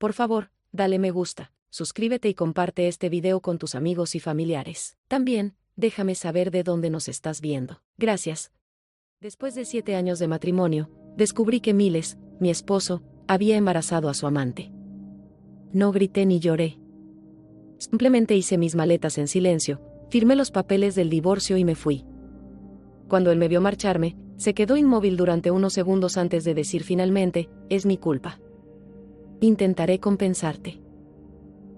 Por favor, dale me gusta, suscríbete y comparte este video con tus amigos y familiares. También, déjame saber de dónde nos estás viendo. Gracias. Después de 7 años de matrimonio, descubrí que Miles, mi esposo, había embarazado a su amante. No grité ni lloré. Simplemente hice mis maletas en silencio, firmé los papeles del divorcio y me fui. Cuando él me vio marcharme, se quedó inmóvil durante unos segundos antes de decir finalmente, es mi culpa. Intentaré compensarte.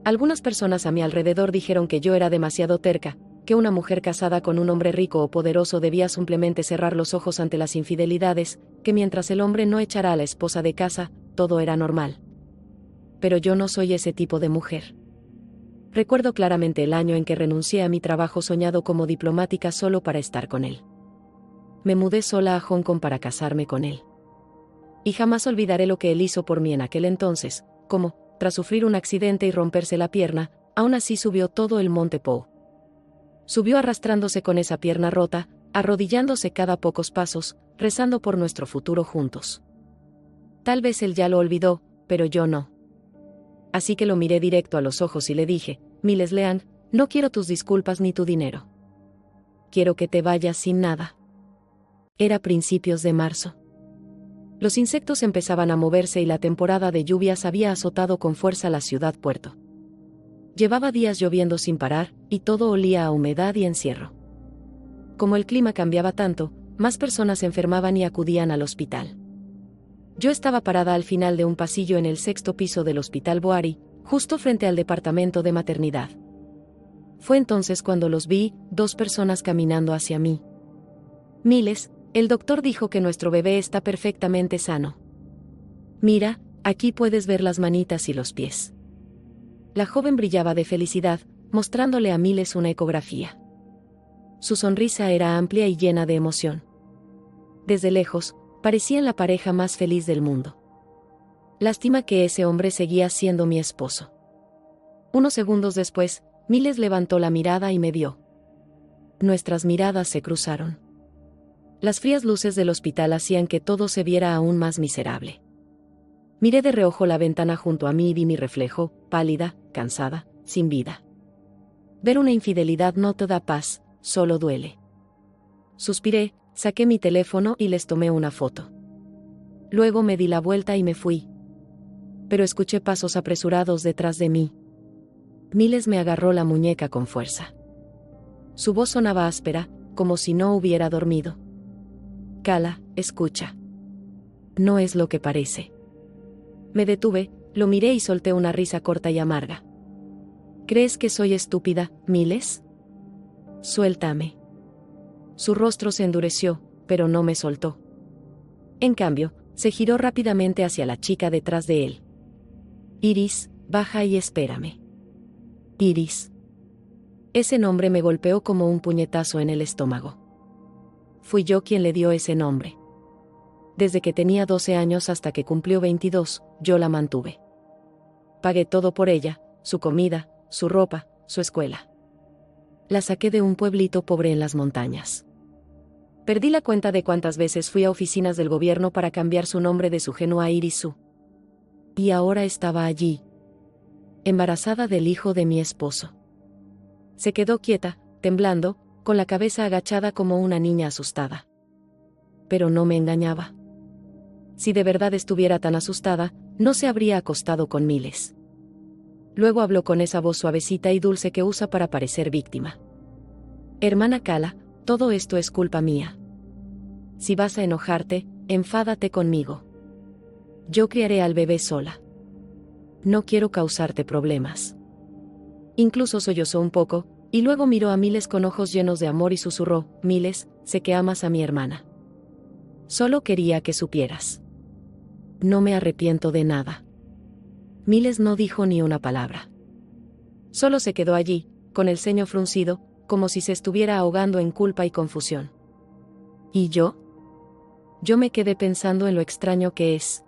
Algunas personas a mi alrededor dijeron que yo era demasiado terca, que una mujer casada con un hombre rico o poderoso debía simplemente cerrar los ojos ante las infidelidades, que mientras el hombre no echara a la esposa de casa, todo era normal. Pero yo no soy ese tipo de mujer. Recuerdo claramente el año en que renuncié a mi trabajo soñado como diplomática solo para estar con él. Me mudé sola a Hong Kong para casarme con él. Y jamás olvidaré lo que él hizo por mí en aquel entonces, como, tras sufrir un accidente y romperse la pierna, aún así subió todo el Monte Po. Subió arrastrándose con esa pierna rota, arrodillándose cada pocos pasos, rezando por nuestro futuro juntos. Tal vez él ya lo olvidó, pero yo no. Así que lo miré directo a los ojos y le dije, Miles Leand, no quiero tus disculpas ni tu dinero. Quiero que te vayas sin nada. Era principios de marzo. Los insectos empezaban a moverse y la temporada de lluvias había azotado con fuerza la ciudad puerto. Llevaba días lloviendo sin parar, y todo olía a humedad y encierro. Como el clima cambiaba tanto, más personas se enfermaban y acudían al hospital. Yo estaba parada al final de un pasillo en el 6º piso del Hospital Boari, justo frente al departamento de maternidad. Fue entonces cuando los vi, 2 personas caminando hacia mí. Miles, el doctor dijo que nuestro bebé está perfectamente sano. Mira, aquí puedes ver las manitas y los pies. La joven brillaba de felicidad, mostrándole a Miles una ecografía. Su sonrisa era amplia y llena de emoción. Desde lejos, parecían la pareja más feliz del mundo. Lástima que ese hombre seguía siendo mi esposo. Unos segundos después, Miles levantó la mirada y me vio. Nuestras miradas se cruzaron. Las frías luces del hospital hacían que todo se viera aún más miserable. Miré de reojo la ventana junto a mí y vi mi reflejo, pálida, cansada, sin vida. Ver una infidelidad no te da paz, solo duele. Suspiré, saqué mi teléfono y les tomé una foto. Luego me di la vuelta y me fui. Pero escuché pasos apresurados detrás de mí. Miles me agarró la muñeca con fuerza. Su voz sonaba áspera, como si no hubiera dormido. Cala, escucha. No es lo que parece. Me detuve, lo miré y solté una risa corta y amarga. ¿Crees que soy estúpida, Miles? Suéltame. Su rostro se endureció, pero no me soltó. En cambio, se giró rápidamente hacia la chica detrás de él. Iris, baja y espérame. Iris. Ese nombre me golpeó como un puñetazo en el estómago. Fui yo quien le dio ese nombre. Desde que tenía 12 años hasta que cumplió 22, yo la mantuve. Pagué todo por ella, su comida, su ropa, su escuela. La saqué de un pueblito pobre en las montañas. Perdí la cuenta de cuántas veces fui a oficinas del gobierno para cambiar su nombre de Sujenu a Iris Su. Y ahora estaba allí, embarazada del hijo de mi esposo. Se quedó quieta, temblando, con la cabeza agachada como una niña asustada. Pero no me engañaba. Si de verdad estuviera tan asustada, no se habría acostado con Miles. Luego habló con esa voz suavecita y dulce que usa para parecer víctima. Hermana Cala, todo esto es culpa mía. Si vas a enojarte, enfádate conmigo. Yo criaré al bebé sola. No quiero causarte problemas. Incluso sollozó un poco, y luego miró a Miles con ojos llenos de amor y susurró, Miles, sé que amas a mi hermana. Solo quería que supieras. No me arrepiento de nada. Miles no dijo ni una palabra. Solo se quedó allí, con el ceño fruncido, como si se estuviera ahogando en culpa y confusión. ¿Y yo? Yo me quedé pensando en lo extraño que es.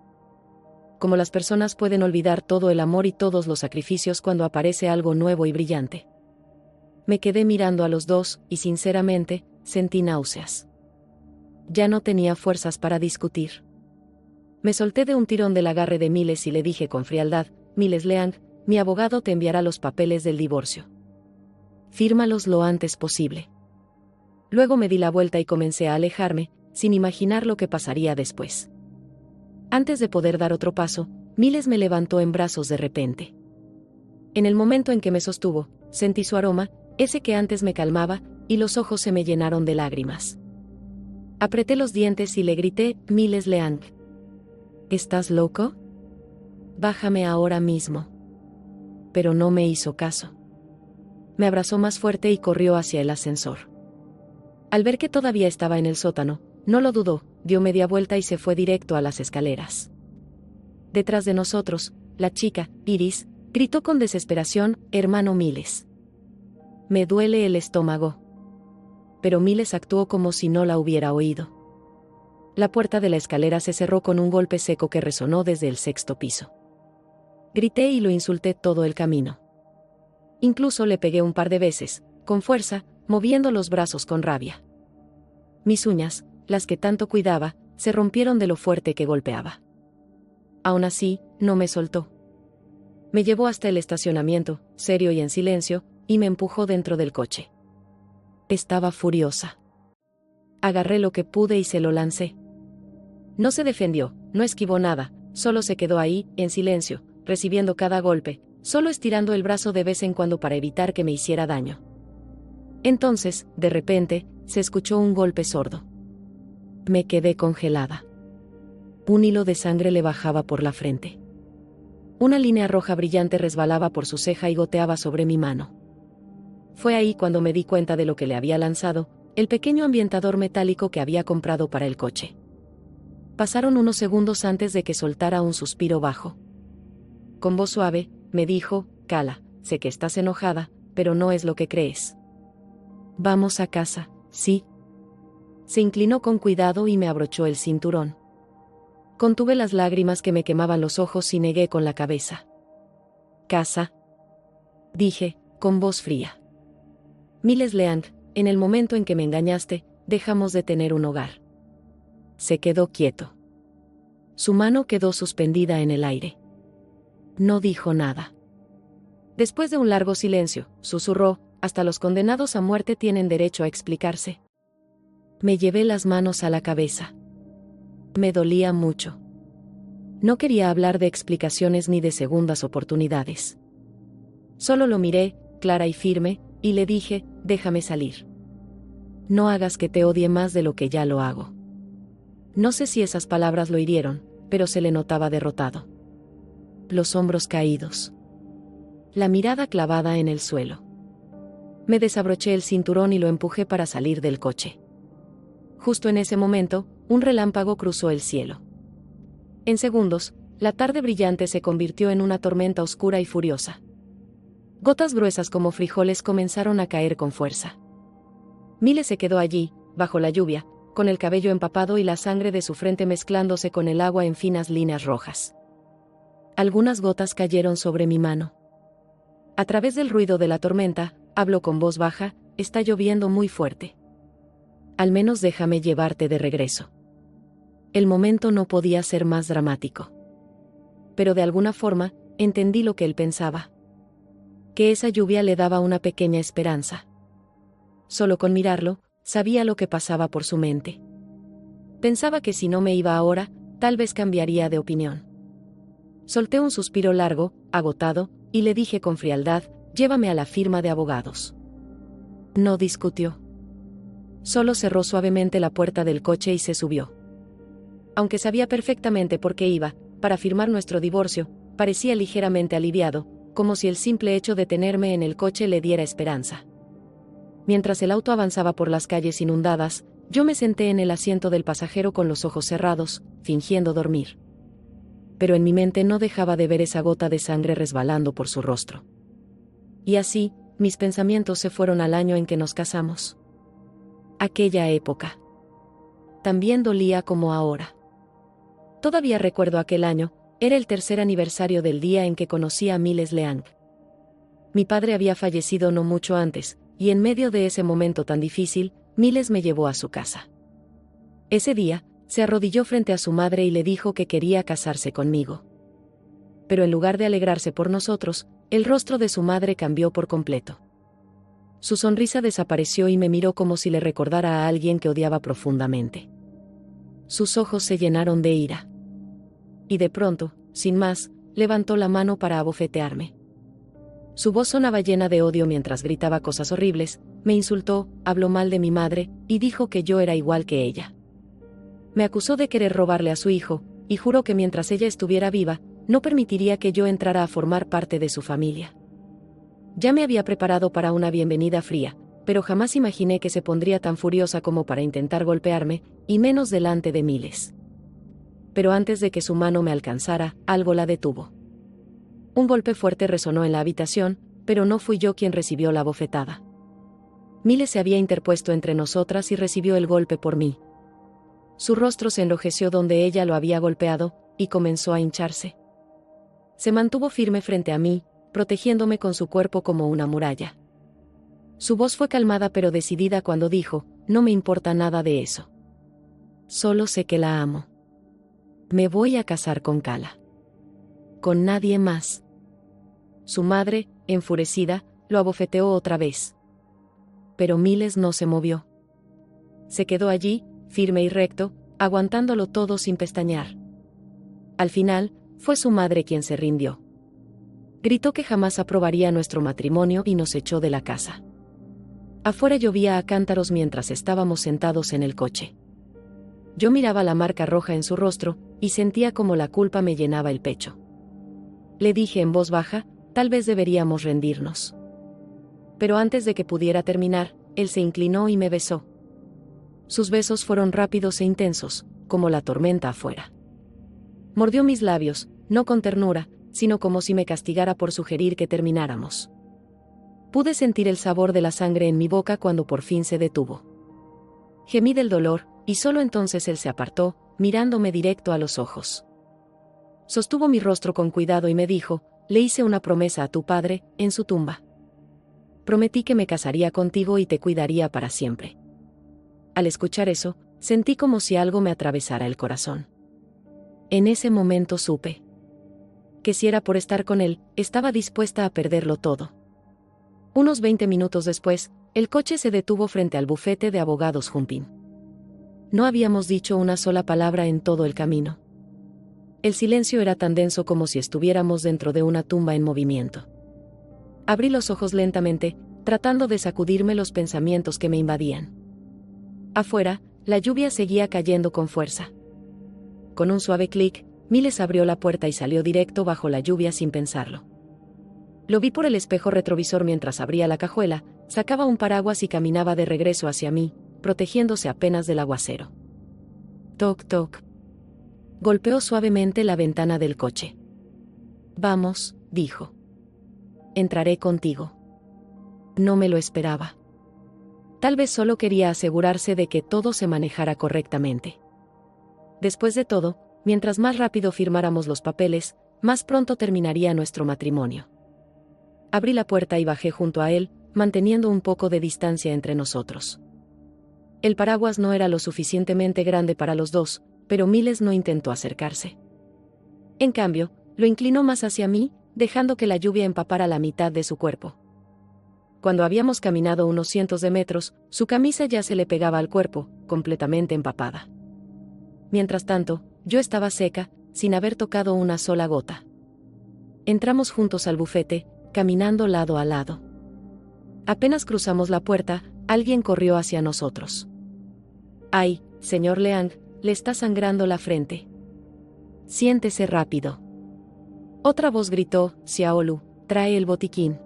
Como las personas pueden olvidar todo el amor y todos los sacrificios cuando aparece algo nuevo y brillante. Me quedé mirando a los dos, y sinceramente, sentí náuseas. Ya no tenía fuerzas para discutir. Me solté de un tirón del agarre de Miles y le dije con frialdad, Miles Leang, mi abogado te enviará los papeles del divorcio. Fírmalos lo antes posible. Luego me di la vuelta y comencé a alejarme, sin imaginar lo que pasaría después. Antes de poder dar otro paso, Miles me levantó en brazos de repente. En el momento en que me sostuvo, sentí su aroma, ese que antes me calmaba, y los ojos se me llenaron de lágrimas. Apreté los dientes y le grité, Miles Leang. ¿Estás loco? Bájame ahora mismo. Pero no me hizo caso. Me abrazó más fuerte y corrió hacia el ascensor. Al ver que todavía estaba en el sótano, no lo dudó, dio media vuelta y se fue directo a las escaleras. Detrás de nosotros, la chica, Iris, gritó con desesperación, hermano Miles. Me duele el estómago. Pero Miles actuó como si no la hubiera oído. La puerta de la escalera se cerró con un golpe seco que resonó desde el 6º piso. Grité y lo insulté todo el camino. Incluso le pegué un par de veces, con fuerza, moviendo los brazos con rabia. Mis uñas, las que tanto cuidaba, se rompieron de lo fuerte que golpeaba. Aún así, no me soltó. Me llevó hasta el estacionamiento, serio y en silencio, y me empujó dentro del coche. Estaba furiosa. Agarré lo que pude y se lo lancé. No se defendió, no esquivó nada, solo se quedó ahí, en silencio, recibiendo cada golpe, solo estirando el brazo de vez en cuando para evitar que me hiciera daño. Entonces, de repente, se escuchó un golpe sordo. Me quedé congelada. Un hilo de sangre le bajaba por la frente. Una línea roja brillante resbalaba por su ceja y goteaba sobre mi mano. Fue ahí cuando me di cuenta de lo que le había lanzado, el pequeño ambientador metálico que había comprado para el coche. Pasaron unos segundos antes de que soltara un suspiro bajo. Con voz suave, me dijo, Cala, sé que estás enojada, pero no es lo que crees. Vamos a casa, ¿sí? Se inclinó con cuidado y me abrochó el cinturón. Contuve las lágrimas que me quemaban los ojos y negué con la cabeza. ¿Casa? Dije, con voz fría. Miles Leang, en el momento en que me engañaste, dejamos de tener un hogar. Se quedó quieto. Su mano quedó suspendida en el aire. No dijo nada. Después de un largo silencio, susurró, hasta los condenados a muerte tienen derecho a explicarse. Me llevé las manos a la cabeza. Me dolía mucho. No quería hablar de explicaciones ni de segundas oportunidades. Solo lo miré, clara y firme, y le dije, déjame salir. No hagas que te odie más de lo que ya lo hago. No sé si esas palabras lo hirieron, pero se le notaba derrotado. Los hombros caídos. La mirada clavada en el suelo. Me desabroché el cinturón y lo empujé para salir del coche. Justo en ese momento, un relámpago cruzó el cielo. En segundos, la tarde brillante se convirtió en una tormenta oscura y furiosa. Gotas gruesas como frijoles comenzaron a caer con fuerza. Miles se quedó allí, bajo la lluvia, con el cabello empapado y la sangre de su frente mezclándose con el agua en finas líneas rojas. Algunas gotas cayeron sobre mi mano. A través del ruido de la tormenta, habló con voz baja, está lloviendo muy fuerte. Al menos déjame llevarte de regreso. El momento no podía ser más dramático. Pero de alguna forma, entendí lo que él pensaba. Que esa lluvia le daba una pequeña esperanza. Solo con mirarlo, sabía lo que pasaba por su mente. Pensaba que si no me iba ahora, tal vez cambiaría de opinión. Solté un suspiro largo, agotado, y le dije con frialdad, llévame a la firma de abogados. No discutió. Solo cerró suavemente la puerta del coche y se subió. Aunque sabía perfectamente por qué iba, para firmar nuestro divorcio, parecía ligeramente aliviado, como si el simple hecho de tenerme en el coche le diera esperanza. Mientras el auto avanzaba por las calles inundadas, yo me senté en el asiento del pasajero con los ojos cerrados, fingiendo dormir. Pero en mi mente no dejaba de ver esa gota de sangre resbalando por su rostro. Y así, mis pensamientos se fueron al año en que nos casamos. Aquella época. También dolía como ahora. Todavía recuerdo aquel año, era el 3er aniversario del día en que conocí a Miles Leang. Mi padre había fallecido no mucho antes, y en medio de ese momento tan difícil, Miles me llevó a su casa. Ese día, se arrodilló frente a su madre y le dijo que quería casarse conmigo. pero en lugar de alegrarse por nosotros, el rostro de su madre cambió por completo. Su sonrisa desapareció y me miró como si le recordara a alguien que odiaba profundamente. Sus ojos se llenaron de ira. Y de pronto, sin más, levantó la mano para abofetearme. Su voz sonaba llena de odio mientras gritaba cosas horribles, me insultó, habló mal de mi madre, y dijo que yo era igual que ella. Me acusó de querer robarle a su hijo, y juró que mientras ella estuviera viva, no permitiría que yo entrara a formar parte de su familia. Ya me había preparado para una bienvenida fría, pero jamás imaginé que se pondría tan furiosa como para intentar golpearme, y menos delante de miles. Pero antes de que su mano me alcanzara, algo la detuvo. Un golpe fuerte resonó en la habitación, pero no fui yo quien recibió la bofetada. Miles se había interpuesto entre nosotras y recibió el golpe por mí. Su rostro se enrojeció donde ella lo había golpeado, y comenzó a hincharse. Se mantuvo firme frente a mí, protegiéndome con su cuerpo como una muralla. Su voz fue calmada pero decidida cuando dijo, no me importa nada de eso. Solo sé que la amo. Me voy a casar con Kala. Con nadie más. Su madre, enfurecida, lo abofeteó otra vez. Pero Miles no se movió. Se quedó allí, firme y recto, aguantándolo todo sin pestañear. Al final, fue su madre quien se rindió. Gritó que jamás aprobaría nuestro matrimonio y nos echó de la casa. Afuera llovía a cántaros mientras estábamos sentados en el coche. Yo miraba la marca roja en su rostro, y sentía como la culpa me llenaba el pecho. Le dije en voz baja, tal vez deberíamos rendirnos. Pero antes de que pudiera terminar, él se inclinó y me besó. Sus besos fueron rápidos e intensos, como la tormenta afuera. Mordió mis labios, no con ternura, sino como si me castigara por sugerir que termináramos. Pude sentir el sabor de la sangre en mi boca cuando por fin se detuvo. Gemí del dolor, y solo entonces él se apartó, mirándome directo a los ojos. Sostuvo mi rostro con cuidado y me dijo, le hice una promesa a tu padre, en su tumba. Prometí que me casaría contigo y te cuidaría para siempre. Al escuchar eso, sentí como si algo me atravesara el corazón. En ese momento supe que si era por estar con él, estaba dispuesta a perderlo todo. Unos 20 minutos después, el coche se detuvo frente al bufete de abogados Jumpin. No habíamos dicho una sola palabra en todo el camino. El silencio era tan denso como si estuviéramos dentro de una tumba en movimiento. Abrí los ojos lentamente, tratando de sacudirme los pensamientos que me invadían. Afuera, la lluvia seguía cayendo con fuerza. Con un suave clic, Miles abrió la puerta y salió directo bajo la lluvia sin pensarlo. Lo vi por el espejo retrovisor mientras abría la cajuela, sacaba un paraguas y caminaba de regreso hacia mí, protegiéndose apenas del aguacero. Toc toc. Golpeó suavemente la ventana del coche. Vamos, dijo. Entraré contigo. No me lo esperaba. Tal vez solo quería asegurarse de que todo se manejara correctamente. Después de todo, mientras más rápido firmáramos los papeles, más pronto terminaría nuestro matrimonio. Abrí la puerta y bajé junto a él, manteniendo un poco de distancia entre nosotros. El paraguas no era lo suficientemente grande para los dos, pero Miles no intentó acercarse. En cambio, lo inclinó más hacia mí, dejando que la lluvia empapara la mitad de su cuerpo. Cuando habíamos caminado unos cientos de metros, su camisa ya se le pegaba al cuerpo, completamente empapada. Mientras tanto, yo estaba seca, sin haber tocado una sola gota. Entramos juntos al bufete, caminando lado a lado. Apenas cruzamos la puerta, alguien corrió hacia nosotros. «Ay, señor Leang, le está sangrando la frente. Siéntese rápido». Otra voz gritó, «Xiaolu, trae el botiquín».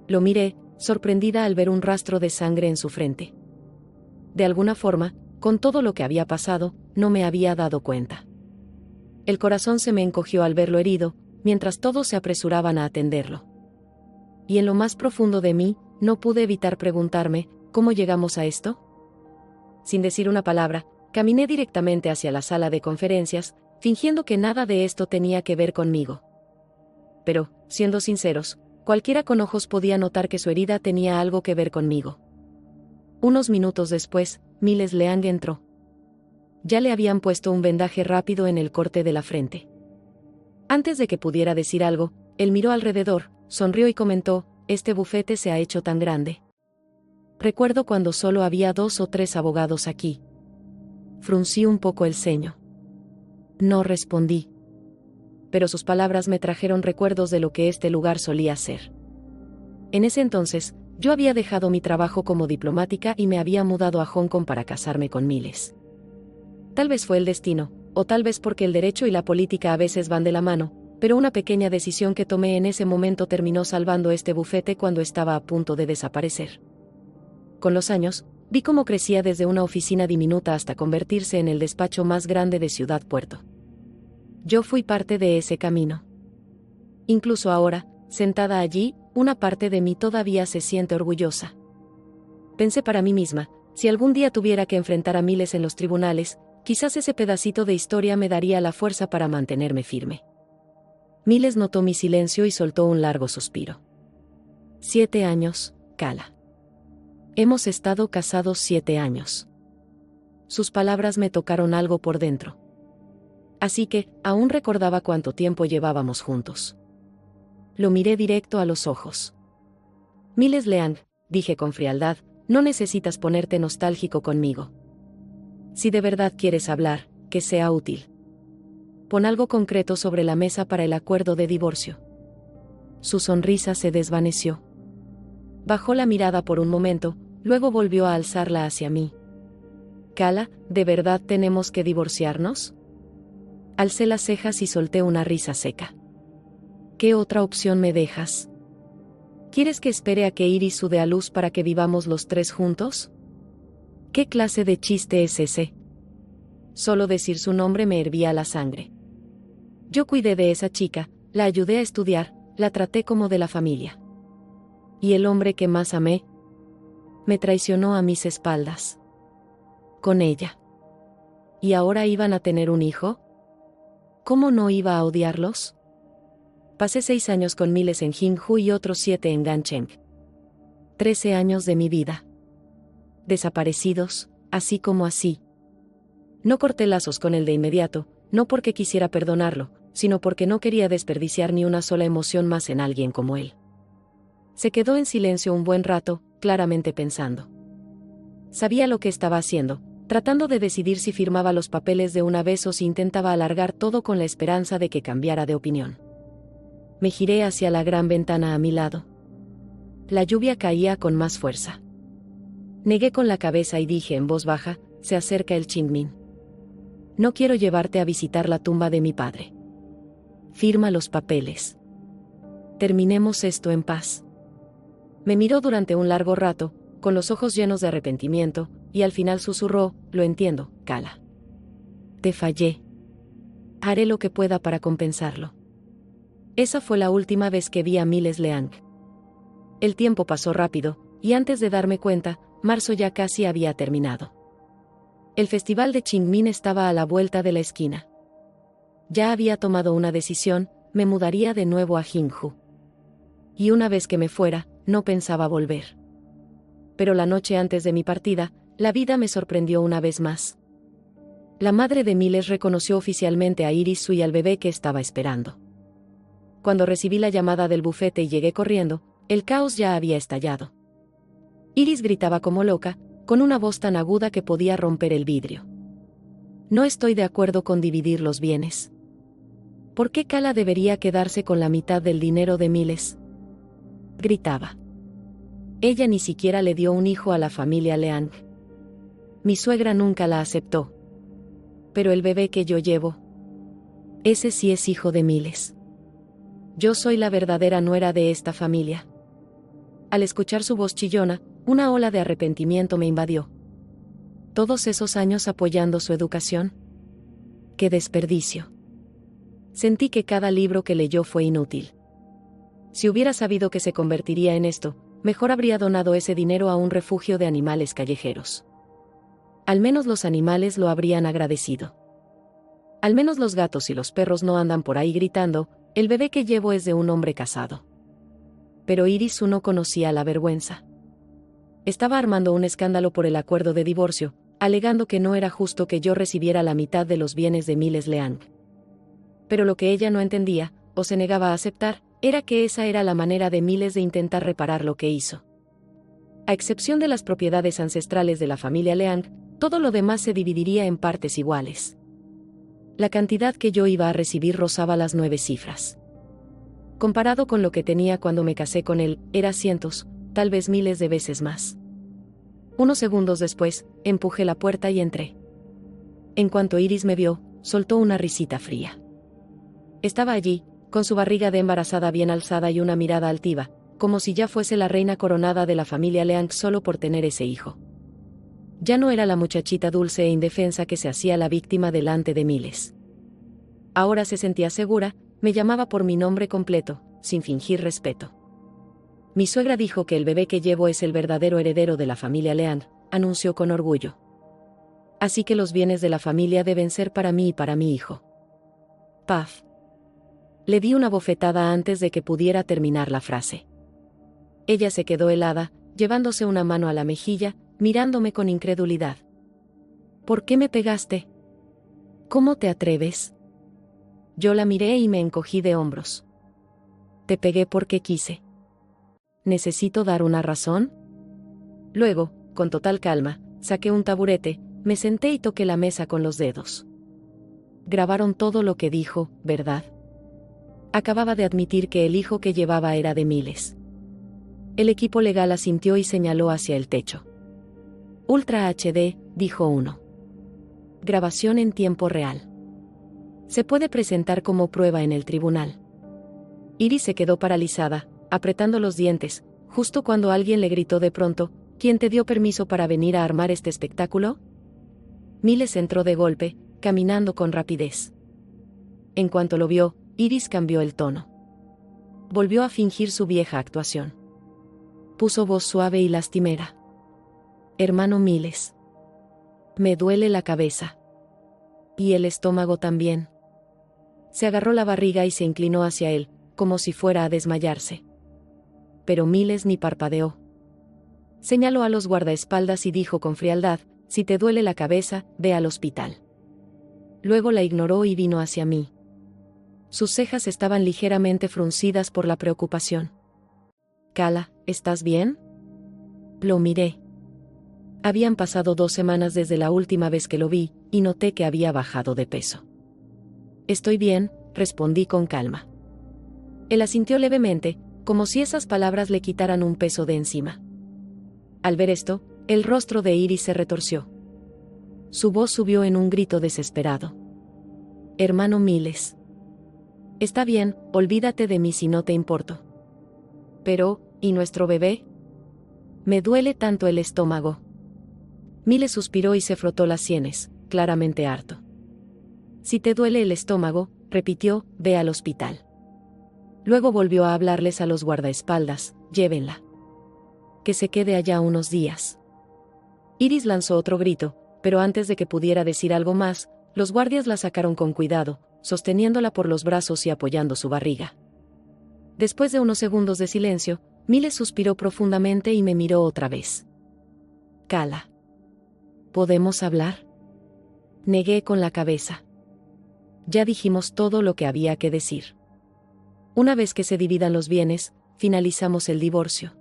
Lo miré, sorprendida al ver un rastro de sangre en su frente. De alguna forma, con todo lo que había pasado, no me había dado cuenta. El corazón se me encogió al verlo herido, mientras todos se apresuraban a atenderlo. Y en lo más profundo de mí, no pude evitar preguntarme, ¿cómo llegamos a esto? Sin decir una palabra, caminé directamente hacia la sala de conferencias, fingiendo que nada de esto tenía que ver conmigo. Pero, siendo sinceros, cualquiera con ojos podía notar que su herida tenía algo que ver conmigo. Unos minutos después, Miles Leang entró. Ya le habían puesto un vendaje rápido en el corte de la frente. Antes de que pudiera decir algo, él miró alrededor, sonrió y comentó: este bufete se ha hecho tan grande. Recuerdo cuando solo había 2 o 3 abogados aquí. Fruncí un poco el ceño. No respondí. Pero sus palabras me trajeron recuerdos de lo que este lugar solía ser. En ese entonces, yo había dejado mi trabajo como diplomática y me había mudado a Hong Kong para casarme con Miles. Tal vez fue el destino, o tal vez porque el derecho y la política a veces van de la mano, pero una pequeña decisión que tomé en ese momento terminó salvando este bufete cuando estaba a punto de desaparecer. Con los años, vi cómo crecía desde una oficina diminuta hasta convertirse en el despacho más grande de Ciudad Puerto. Yo fui parte de ese camino. Incluso ahora, sentada allí, una parte de mí todavía se siente orgullosa. Pensé para mí misma, si algún día tuviera que enfrentar a Miles en los tribunales, quizás ese pedacito de historia me daría la fuerza para mantenerme firme. Miles notó mi silencio y soltó un largo suspiro. 7 años, Cala. Hemos estado casados 7 años. Sus palabras me tocaron algo por dentro. Así que, aún recordaba cuánto tiempo llevábamos juntos. Lo miré directo a los ojos. Miles Leang, dije con frialdad, no necesitas ponerte nostálgico conmigo. Si de verdad quieres hablar, que sea útil. Pon algo concreto sobre la mesa para el acuerdo de divorcio. Su sonrisa se desvaneció. Bajó la mirada por un momento, luego volvió a alzarla hacia mí. Cala, ¿de verdad tenemos que divorciarnos? Alcé las cejas y solté una risa seca. ¿Qué otra opción me dejas? ¿Quieres que espere a que Iris sude a luz para que vivamos los 3 juntos? ¿Qué clase de chiste es ese? Solo decir su nombre me hervía la sangre. Yo cuidé de esa chica, la ayudé a estudiar, la traté como de la familia. ¿Y el hombre que más amé? Me traicionó a mis espaldas. Con ella. ¿Y ahora iban a tener un hijo? ¿Cómo no iba a odiarlos? Pasé 6 años con Miles en Jinju y otros 7 en Gancheng. 13 años de mi vida. Desaparecidos, así como así. No corté lazos con él de inmediato, no porque quisiera perdonarlo, sino porque no quería desperdiciar ni una sola emoción más en alguien como él. Se quedó en silencio un buen rato, claramente pensando. Sabía lo que estaba haciendo, tratando de decidir si firmaba los papeles de una vez o si intentaba alargar todo con la esperanza de que cambiara de opinión. Me giré hacia la gran ventana a mi lado. La lluvia caía con más fuerza. Negué con la cabeza y dije en voz baja: se acerca el Qingming. No quiero llevarte a visitar la tumba de mi padre. Firma los papeles. Terminemos esto en paz. Me miró durante un largo rato, con los ojos llenos de arrepentimiento, y al final susurró: lo entiendo, Cala. Te fallé. Haré lo que pueda para compensarlo. Esa fue la última vez que vi a Miles Leang. El tiempo pasó rápido, y antes de darme cuenta, marzo ya casi había terminado. El festival de Qingming estaba a la vuelta de la esquina. Ya había tomado una decisión: me mudaría de nuevo a Jinju. Y una vez que me fuera, no pensaba volver. Pero la noche antes de mi partida, la vida me sorprendió una vez más. La madre de Miles reconoció oficialmente a Iris Su y al bebé que estaba esperando. Cuando recibí la llamada del bufete y llegué corriendo, el caos ya había estallado. Iris gritaba como loca, con una voz tan aguda que podía romper el vidrio. No estoy de acuerdo con dividir los bienes. ¿Por qué Cala debería quedarse con la mitad del dinero de Miles? Gritaba. Ella ni siquiera le dio un hijo a la familia Leang. Mi suegra nunca la aceptó. Pero el bebé que yo llevo, ese sí es hijo de Miles. Yo soy la verdadera nuera de esta familia. Al escuchar su voz chillona, una ola de arrepentimiento me invadió. Todos esos años apoyando su educación. ¡Qué desperdicio! Sentí que cada libro que leyó fue inútil. Si hubiera sabido que se convertiría en esto, mejor habría donado ese dinero a un refugio de animales callejeros. Al menos los animales lo habrían agradecido. Al menos los gatos y los perros no andan por ahí gritando: el bebé que llevo es de un hombre casado. Pero Iris Su no conocía la vergüenza. Estaba armando un escándalo por el acuerdo de divorcio, alegando que no era justo que yo recibiera la mitad de los bienes de Miles Leang. pero lo que ella no entendía, o se negaba a aceptar, era que esa era la manera de Miles de intentar reparar lo que hizo. A excepción de las propiedades ancestrales de la familia Leang, todo lo demás se dividiría en partes iguales. La cantidad que yo iba a recibir rozaba las 9 cifras. Comparado con lo que tenía cuando me casé con él, era cientos, tal vez miles de veces más. Unos segundos después, empujé la puerta y entré. En cuanto Iris me vio, soltó una risita fría. Estaba allí, con su barriga de embarazada bien alzada y una mirada altiva, como si ya fuese la reina coronada de la familia Leang solo por tener ese hijo. Ya no era la muchachita dulce e indefensa que se hacía la víctima delante de Miles. Ahora se sentía segura, me llamaba por mi nombre completo, sin fingir respeto. Mi suegra dijo que el bebé que llevo es el verdadero heredero de la familia Leang, anunció con orgullo. Así que los bienes de la familia deben ser para mí y para mi hijo. Paf. Le di una bofetada antes de que pudiera terminar la frase. Ella se quedó helada, llevándose una mano a la mejilla, mirándome con incredulidad. ¿Por qué me pegaste? ¿Cómo te atreves? Yo la miré y me encogí de hombros. Te pegué porque quise. ¿Necesito dar una razón? Luego, con total calma, saqué un taburete, me senté y toqué la mesa con los dedos. Grabaron todo lo que dijo, ¿verdad? Acababa de admitir que el hijo que llevaba era de Miles. El equipo legal asintió y señaló hacia el techo. Ultra HD, dijo uno. Grabación en tiempo real. Se puede presentar como prueba en el tribunal. Iris se quedó paralizada, apretando los dientes, justo cuando alguien le gritó de pronto, ¿quién te dio permiso para venir a armar este espectáculo? Miles entró de golpe, caminando con rapidez. En cuanto lo vio, Iris cambió el tono. Volvió a fingir su vieja actuación. Puso voz suave y lastimera. Hermano Miles. Me duele la cabeza. Y el estómago también. Se agarró la barriga y se inclinó hacia él, como si fuera a desmayarse. Pero Miles ni parpadeó. Señaló a los guardaespaldas y dijo con frialdad, si te duele la cabeza, ve al hospital. Luego la ignoró y vino hacia mí. Sus cejas estaban ligeramente fruncidas por la preocupación. Kala, ¿estás bien? Lo miré. Habían pasado 2 semanas desde la última vez que lo vi, y noté que había bajado de peso. Estoy bien, respondí con calma. Él asintió levemente, como si esas palabras le quitaran un peso de encima. Al ver esto, el rostro de Iris se retorció. Su voz subió en un grito desesperado. Hermano Miles. Está bien, olvídate de mí si no te importo. Pero, ¿y nuestro bebé? Me duele tanto el estómago. Miles suspiró y se frotó las sienes, claramente harto. Si te duele el estómago, repitió, ve al hospital. Luego volvió a hablarles a los guardaespaldas, llévenla. Que se quede allá unos días. Iris lanzó otro grito, pero antes de que pudiera decir algo más, los guardias la sacaron con cuidado, sosteniéndola por los brazos y apoyando su barriga. Después de unos segundos de silencio, Miles suspiró profundamente y me miró otra vez. Kala. ¿Podemos hablar? Negué con la cabeza. Ya dijimos todo lo que había que decir. Una vez que se dividan los bienes, finalizamos el divorcio.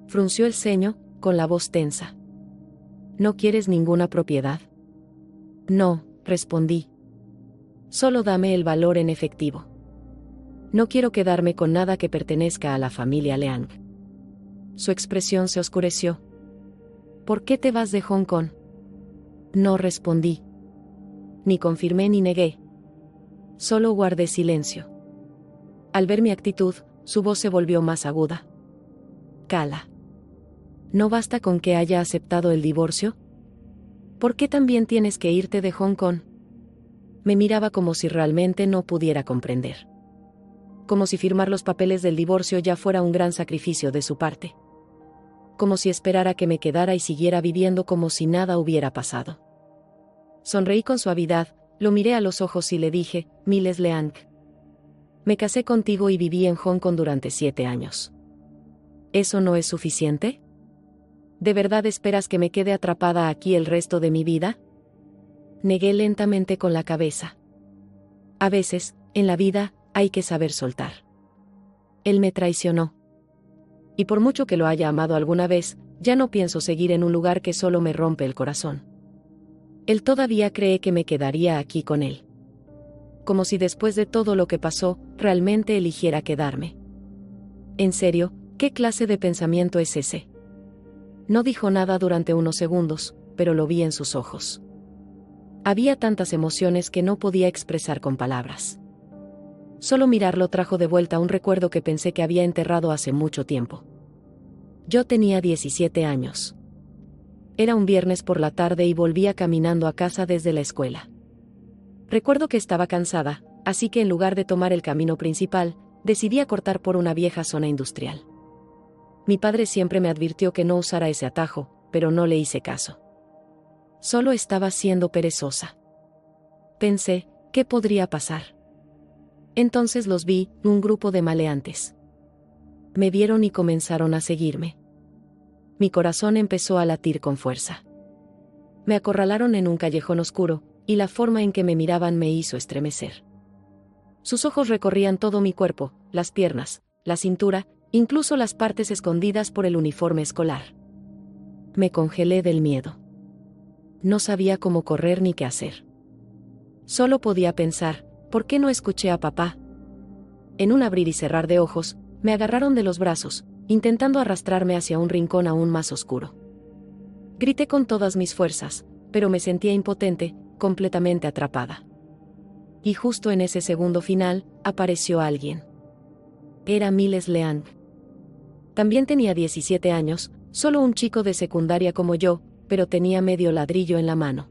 Frunció el ceño, con la voz tensa. ¿No quieres ninguna propiedad? No, respondí. Solo dame el valor en efectivo. No quiero quedarme con nada que pertenezca a la familia Leang. Su expresión se oscureció. ¿Por qué te vas de Hong Kong? No respondí. Ni confirmé ni negué. Solo guardé silencio. Al ver mi actitud, su voz se volvió más aguda. Kala. ¿No basta con que haya aceptado el divorcio? ¿Por qué también tienes que irte de Hong Kong? Me miraba como si realmente no pudiera comprender. Como si firmar los papeles del divorcio ya fuera un gran sacrificio de su parte. Como si esperara que me quedara y siguiera viviendo como si nada hubiera pasado. Sonreí con suavidad, lo miré a los ojos y le dije, Miles Leang. Me casé contigo y viví en Hong Kong durante 7 años. ¿Eso no es suficiente? ¿De verdad esperas que me quede atrapada aquí el resto de mi vida? Negué lentamente con la cabeza. A veces, en la vida, hay que saber soltar. Él me traicionó. Y por mucho que lo haya amado alguna vez, ya no pienso seguir en un lugar que solo me rompe el corazón. Él todavía cree que me quedaría aquí con él. Como si después de todo lo que pasó, realmente eligiera quedarme. En serio, ¿qué clase de pensamiento es ese? No dijo nada durante unos segundos, pero lo vi en sus ojos. Había tantas emociones que no podía expresar con palabras. Solo mirarlo trajo de vuelta un recuerdo que pensé que había enterrado hace mucho tiempo. Yo tenía 17 años. Era un viernes por la tarde y volvía caminando a casa desde la escuela. Recuerdo que estaba cansada, así que en lugar de tomar el camino principal, decidí acortar por una vieja zona industrial. Mi padre siempre me advirtió que no usara ese atajo, pero no le hice caso. Solo estaba siendo perezosa. Pensé, ¿qué podría pasar? Entonces los vi, un grupo de maleantes. Me vieron y comenzaron a seguirme. Mi corazón empezó a latir con fuerza. Me acorralaron en un callejón oscuro, y la forma en que me miraban me hizo estremecer. Sus ojos recorrían todo mi cuerpo, las piernas, la cintura, incluso las partes escondidas por el uniforme escolar. Me congelé del miedo. No sabía cómo correr ni qué hacer. Solo podía pensar, ¿por qué no escuché a papá? En un abrir y cerrar de ojos, me agarraron de los brazos, intentando arrastrarme hacia un rincón aún más oscuro. Grité con todas mis fuerzas, pero me sentía impotente, completamente atrapada. Y justo en ese segundo final, apareció alguien. Era Miles Leang. También tenía 17 años, solo un chico de secundaria como yo, pero tenía medio ladrillo en la mano.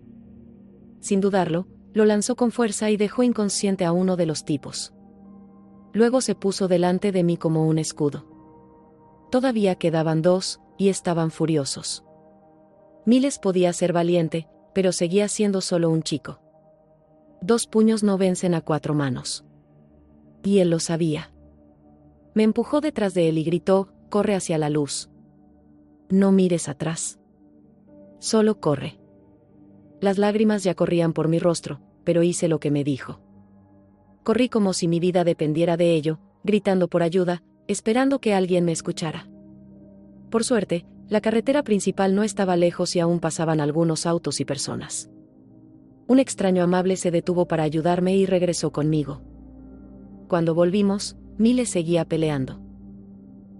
Sin dudarlo, lo lanzó con fuerza y dejó inconsciente a uno de los tipos. Luego se puso delante de mí como un escudo. Todavía quedaban dos, y estaban furiosos. Miles podía ser valiente, pero seguía siendo solo un chico. 2 puños no vencen a 4 manos. Y él lo sabía. Me empujó detrás de él y gritó, «Corre hacia la luz. No mires atrás. Solo corre». Las lágrimas ya corrían por mi rostro, pero hice lo que me dijo. Corrí como si mi vida dependiera de ello, gritando por ayuda, esperando que alguien me escuchara. Por suerte, la carretera principal no estaba lejos y aún pasaban algunos autos y personas. Un extraño amable se detuvo para ayudarme y regresó conmigo. Cuando volvimos, Miles seguía peleando.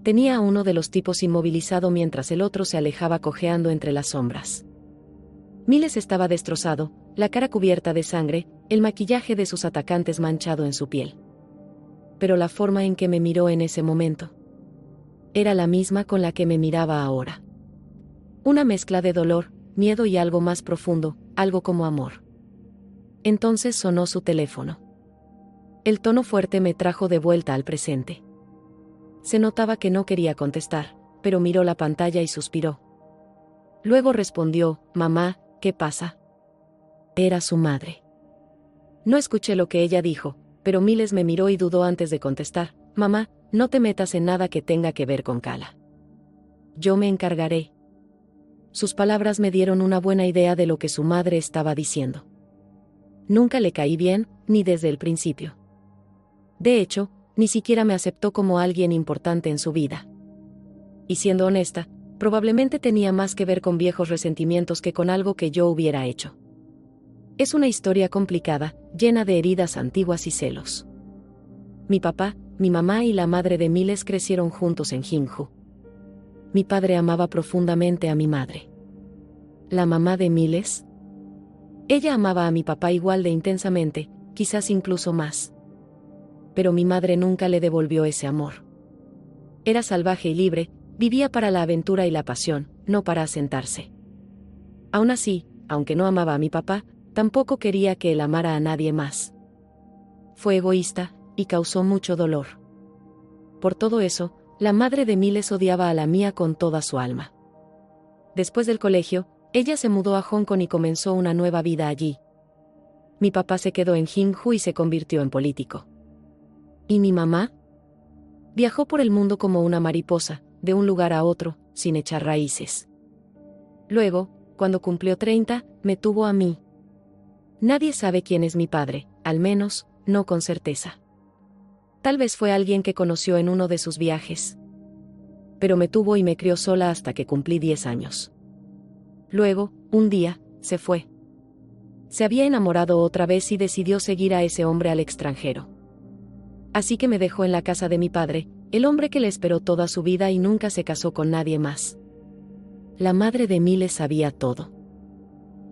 Tenía a uno de los tipos inmovilizado mientras el otro se alejaba cojeando entre las sombras. Miles estaba destrozado, la cara cubierta de sangre, el maquillaje de sus atacantes manchado en su piel. Pero la forma en que me miró en ese momento era la misma con la que me miraba ahora. Una mezcla de dolor, miedo y algo más profundo, algo como amor. Entonces sonó su teléfono. El tono fuerte me trajo de vuelta al presente. Se notaba que no quería contestar, pero miró la pantalla y suspiró. Luego respondió, «Mamá, ¿qué pasa?» Era su madre. No escuché lo que ella dijo, pero Miles me miró y dudó antes de contestar, «Mamá, no te metas en nada que tenga que ver con Kala. Yo me encargaré». Sus palabras me dieron una buena idea de lo que su madre estaba diciendo. Nunca le caí bien, ni desde el principio. De hecho, ni siquiera me aceptó como alguien importante en su vida. Y siendo honesta, probablemente tenía más que ver con viejos resentimientos que con algo que yo hubiera hecho. Es una historia complicada, llena de heridas antiguas y celos. Mi papá, mi mamá y la madre de Miles crecieron juntos en Jinju. Mi padre amaba profundamente a mi madre. ¿La mamá de Miles? Ella amaba a mi papá igual de intensamente, quizás incluso más. Pero mi madre nunca le devolvió ese amor. Era salvaje y libre, vivía para la aventura y la pasión, no para asentarse. Aún así, aunque no amaba a mi papá, tampoco quería que él amara a nadie más. Fue egoísta, y causó mucho dolor. Por todo eso, la madre de Miles odiaba a la mía con toda su alma. Después del colegio, ella se mudó a Hong Kong y comenzó una nueva vida allí. Mi papá se quedó en Jinju y se convirtió en político. ¿Y mi mamá? Viajó por el mundo como una mariposa, de un lugar a otro, sin echar raíces. Luego, cuando cumplió 30, me tuvo a mí. Nadie sabe quién es mi padre, al menos, no con certeza. Tal vez fue alguien que conoció en uno de sus viajes. Pero me tuvo y me crió sola hasta que cumplí 10 años. Luego, un día, se fue. Se había enamorado otra vez y decidió seguir a ese hombre al extranjero. Así que me dejó en la casa de mi padre, el hombre que le esperó toda su vida y nunca se casó con nadie más. La madre de Miles sabía todo.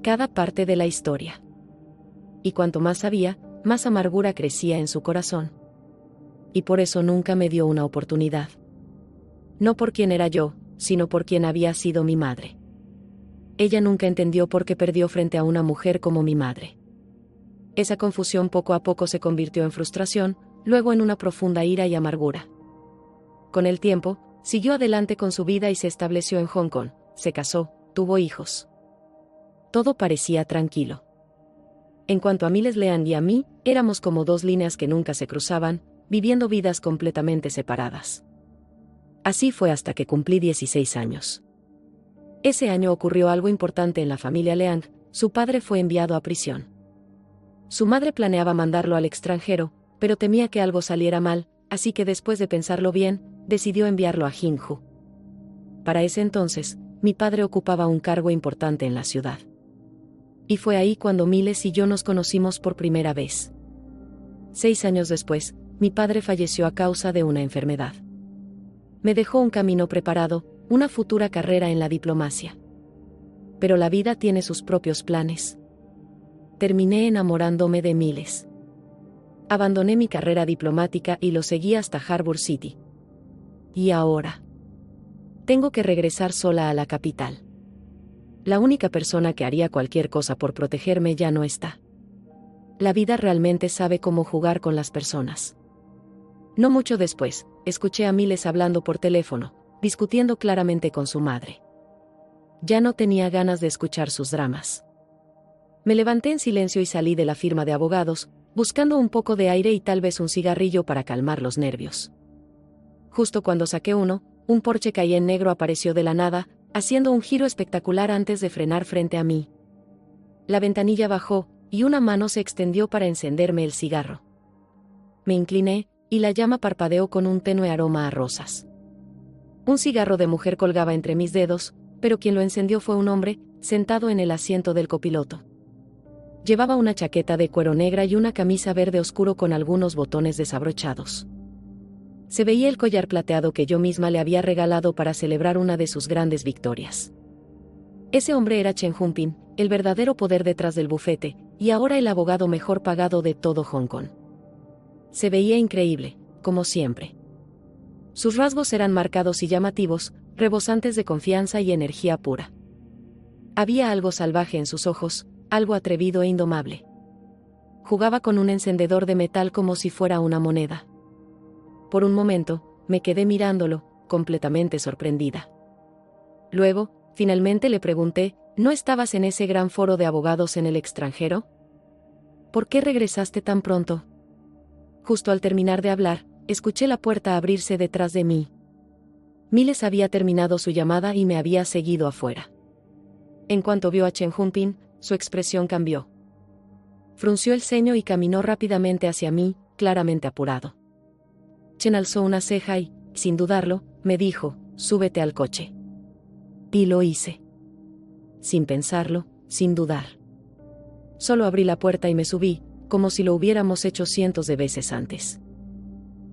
Cada parte de la historia. Y cuanto más sabía, más amargura crecía en su corazón. Y por eso nunca me dio una oportunidad. No por quién era yo, sino por quién había sido mi madre. Ella nunca entendió por qué perdió frente a una mujer como mi madre. Esa confusión poco a poco se convirtió en frustración, luego en una profunda ira y amargura. Con el tiempo, siguió adelante con su vida y se estableció en Hong Kong, se casó, tuvo hijos. Todo parecía tranquilo. En cuanto a Miles Lean y a mí, éramos como dos líneas que nunca se cruzaban, viviendo vidas completamente separadas. Así fue hasta que cumplí 16 años. Ese año ocurrió algo importante en la familia Leang, su padre fue enviado a prisión. Su madre planeaba mandarlo al extranjero, pero temía que algo saliera mal, así que después de pensarlo bien, decidió enviarlo a Hsinchu. Para ese entonces, mi padre ocupaba un cargo importante en la ciudad. Y fue ahí cuando Miles y yo nos conocimos por primera vez. 6 años después, mi padre falleció a causa de una enfermedad. Me dejó un camino preparado, una futura carrera en la diplomacia. Pero la vida tiene sus propios planes. Terminé enamorándome de Miles. Abandoné mi carrera diplomática y lo seguí hasta Harbour City. Y ahora tengo que regresar sola a la capital. La única persona que haría cualquier cosa por protegerme ya no está. La vida realmente sabe cómo jugar con las personas. No mucho después, escuché a Miles hablando por teléfono, discutiendo claramente con su madre. Ya no tenía ganas de escuchar sus dramas. Me levanté en silencio y salí de la firma de abogados, buscando un poco de aire y tal vez un cigarrillo para calmar los nervios. Justo cuando saqué uno, un Porsche Cayenne negro apareció de la nada, haciendo un giro espectacular antes de frenar frente a mí. La ventanilla bajó, y una mano se extendió para encenderme el cigarro. Me incliné, y la llama parpadeó con un tenue aroma a rosas. Un cigarro de mujer colgaba entre mis dedos, pero quien lo encendió fue un hombre, sentado en el asiento del copiloto. Llevaba una chaqueta de cuero negra y una camisa verde oscuro con algunos botones desabrochados. Se veía el collar plateado que yo misma le había regalado para celebrar una de sus grandes victorias. Ese hombre era Chen Hunping, el verdadero poder detrás del bufete, y ahora el abogado mejor pagado de todo Hong Kong. Se veía increíble, como siempre. Sus rasgos eran marcados y llamativos, rebosantes de confianza y energía pura. Había algo salvaje en sus ojos, algo atrevido e indomable. Jugaba con un encendedor de metal como si fuera una moneda. Por un momento, me quedé mirándolo, completamente sorprendida. Luego, finalmente le pregunté, ¿no estabas en ese gran foro de abogados en el extranjero? ¿Por qué regresaste tan pronto? Justo al terminar de hablar, escuché la puerta abrirse detrás de mí. Miles había terminado su llamada y me había seguido afuera. En cuanto vio a Chen Hunping, su expresión cambió. Frunció el ceño y caminó rápidamente hacia mí, claramente apurado. Chen alzó una ceja y, sin dudarlo, me dijo, «Súbete al coche». Y lo hice. Sin pensarlo, sin dudar. Solo abrí la puerta y me subí, como si lo hubiéramos hecho cientos de veces antes.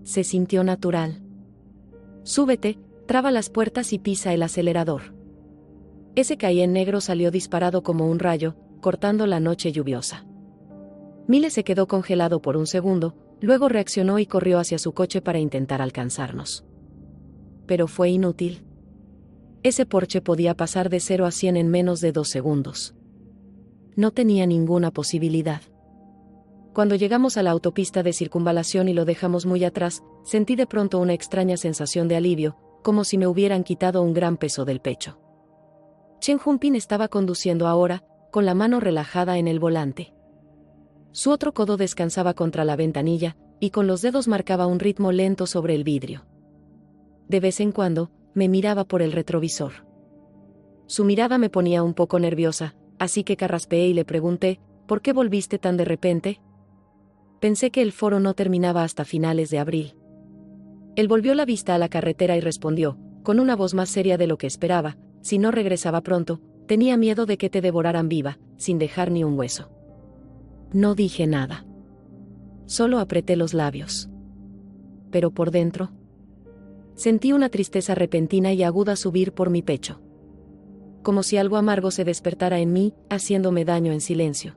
Se sintió natural. «Súbete, traba las puertas y pisa el acelerador». Ese Cayenne negro salió disparado como un rayo, cortando la noche lluviosa. Miles se quedó congelado por un segundo, luego reaccionó y corrió hacia su coche para intentar alcanzarnos. Pero fue inútil. Ese Porsche podía pasar de 0 a 100 en menos de 2 segundos. No tenía ninguna posibilidad. Cuando llegamos a la autopista de circunvalación y lo dejamos muy atrás, sentí de pronto una extraña sensación de alivio, como si me hubieran quitado un gran peso del pecho. Chen Hunping estaba conduciendo ahora, con la mano relajada en el volante. Su otro codo descansaba contra la ventanilla, y con los dedos marcaba un ritmo lento sobre el vidrio. De vez en cuando, me miraba por el retrovisor. Su mirada me ponía un poco nerviosa, así que carraspeé y le pregunté, «¿Por qué volviste tan de repente?» Pensé que el foro no terminaba hasta finales de abril. Él volvió la vista a la carretera y respondió, con una voz más seria de lo que esperaba: si no regresaba pronto, tenía miedo de que te devoraran viva, sin dejar ni un hueso. No dije nada. Solo apreté los labios. Pero por dentro, sentí una tristeza repentina y aguda subir por mi pecho. Como si algo amargo se despertara en mí, haciéndome daño en silencio.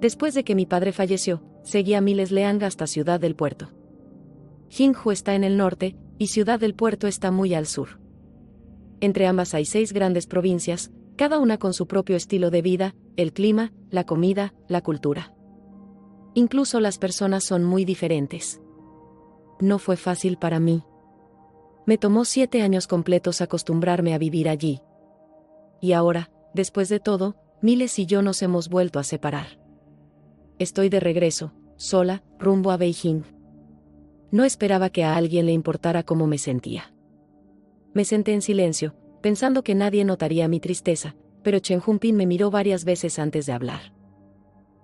Después de que mi padre falleció, seguí a Miles Leang hasta Ciudad del Puerto. Jinju está en el norte, y Ciudad del Puerto está muy al sur. Entre ambas hay 6 grandes provincias, cada una con su propio estilo de vida, el clima, la comida, la cultura. Incluso las personas son muy diferentes. No fue fácil para mí. Me tomó 7 años completos acostumbrarme a vivir allí. Y ahora, después de todo, Miles y yo nos hemos vuelto a separar. Estoy de regreso, sola, rumbo a Beijing. No esperaba que a alguien le importara cómo me sentía. Me senté en silencio, pensando que nadie notaría mi tristeza, pero Chen Junpin me miró varias veces antes de hablar.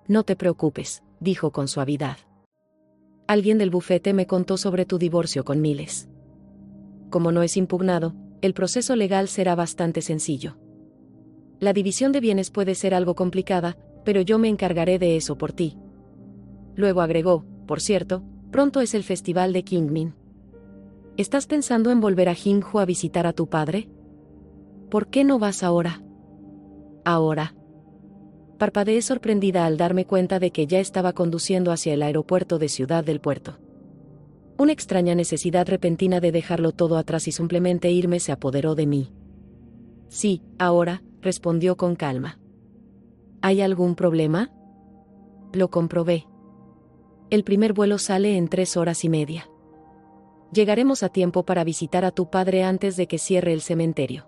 No te preocupes, dijo con suavidad. Alguien del bufete me contó sobre tu divorcio con Miles. Como no es impugnado, el proceso legal será bastante sencillo. La división de bienes puede ser algo complicada, pero yo me encargaré de eso por ti. Luego agregó, por cierto, pronto es el festival de Qingming. ¿Estás pensando en volver a Jinju a visitar a tu padre? ¿Por qué no vas ahora? Ahora. Parpadeé sorprendida al darme cuenta de que ya estaba conduciendo hacia el aeropuerto de Ciudad del Puerto. Una extraña necesidad repentina de dejarlo todo atrás y simplemente irme se apoderó de mí. Sí, ahora, respondió con calma. ¿Hay algún problema? Lo comprobé. El primer vuelo sale en 3 horas y media. Llegaremos a tiempo para visitar a tu padre antes de que cierre el cementerio.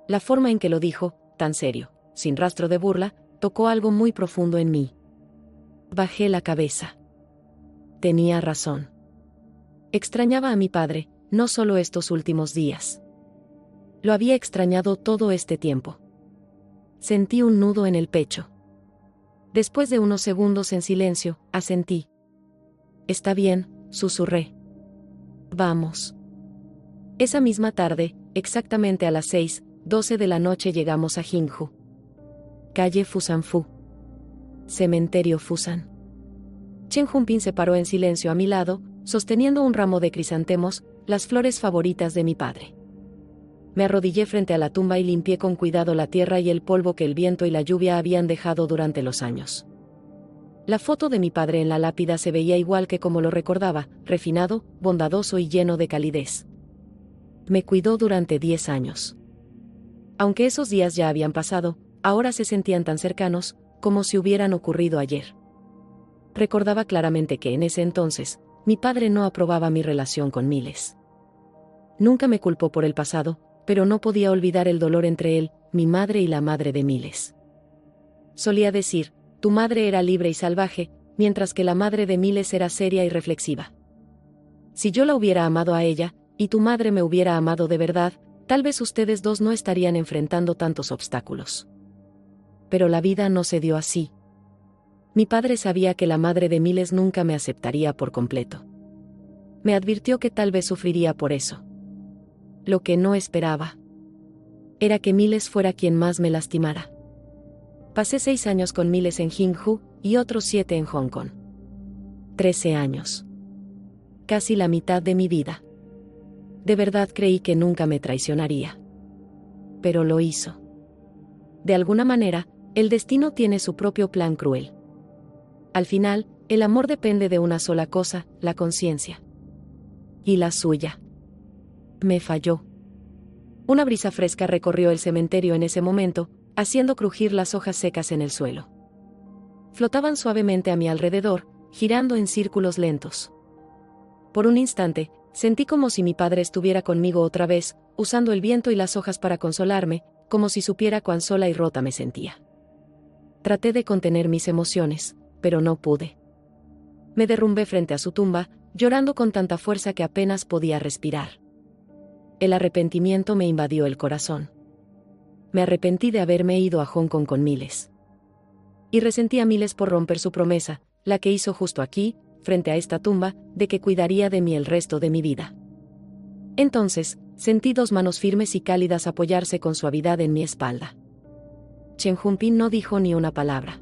La forma en que lo dijo, tan serio, sin rastro de burla, tocó algo muy profundo en mí. Bajé la cabeza. Tenía razón. Extrañaba a mi padre, no solo estos últimos días. Lo había extrañado todo este tiempo. Sentí un nudo en el pecho. Después de unos segundos en silencio, asentí. Está bien, susurré. Vamos. Esa misma tarde, exactamente a las 6:12 de la noche llegamos a Jinju. Calle Fusanfu. Cementerio Fusan. Chen Junpin se paró en silencio a mi lado, sosteniendo un ramo de crisantemos, las flores favoritas de mi padre. Me arrodillé frente a la tumba y limpié con cuidado la tierra y el polvo que el viento y la lluvia habían dejado durante los años. La foto de mi padre en la lápida se veía igual que como lo recordaba, refinado, bondadoso y lleno de calidez. Me cuidó durante 10 años. Aunque esos días ya habían pasado, ahora se sentían tan cercanos, como si hubieran ocurrido ayer. Recordaba claramente que en ese entonces, mi padre no aprobaba mi relación con Miles. Nunca me culpó por el pasado, pero no podía olvidar el dolor entre él, mi madre y la madre de Miles. Solía decir, tu madre era libre y salvaje, mientras que la madre de Miles era seria y reflexiva. Si yo la hubiera amado a ella, y tu madre me hubiera amado de verdad, tal vez ustedes dos no estarían enfrentando tantos obstáculos. Pero la vida no se dio así. Mi padre sabía que la madre de Miles nunca me aceptaría por completo. Me advirtió que tal vez sufriría por eso. Lo que no esperaba era que Miles fuera quien más me lastimara. Pasé 6 años con Miles en Jinju, y otros 7 en Hong Kong. 13 años. Casi la mitad de mi vida. De verdad creí que nunca me traicionaría. Pero lo hizo. De alguna manera, el destino tiene su propio plan cruel. Al final, el amor depende de una sola cosa, la conciencia. Y la suya. Me falló. Una brisa fresca recorrió el cementerio en ese momento, haciendo crujir las hojas secas en el suelo. Flotaban suavemente a mi alrededor, girando en círculos lentos. Por un instante, sentí como si mi padre estuviera conmigo otra vez, usando el viento y las hojas para consolarme, como si supiera cuán sola y rota me sentía. Traté de contener mis emociones, pero no pude. Me derrumbé frente a su tumba, llorando con tanta fuerza que apenas podía respirar. El arrepentimiento me invadió el corazón. Me arrepentí de haberme ido a Hong Kong con Miles. Y resentí a Miles por romper su promesa, la que hizo justo aquí, frente a esta tumba, de que cuidaría de mí el resto de mi vida. Entonces, sentí 2 manos firmes y cálidas apoyarse con suavidad en mi espalda. Chen Junpin no dijo ni una palabra.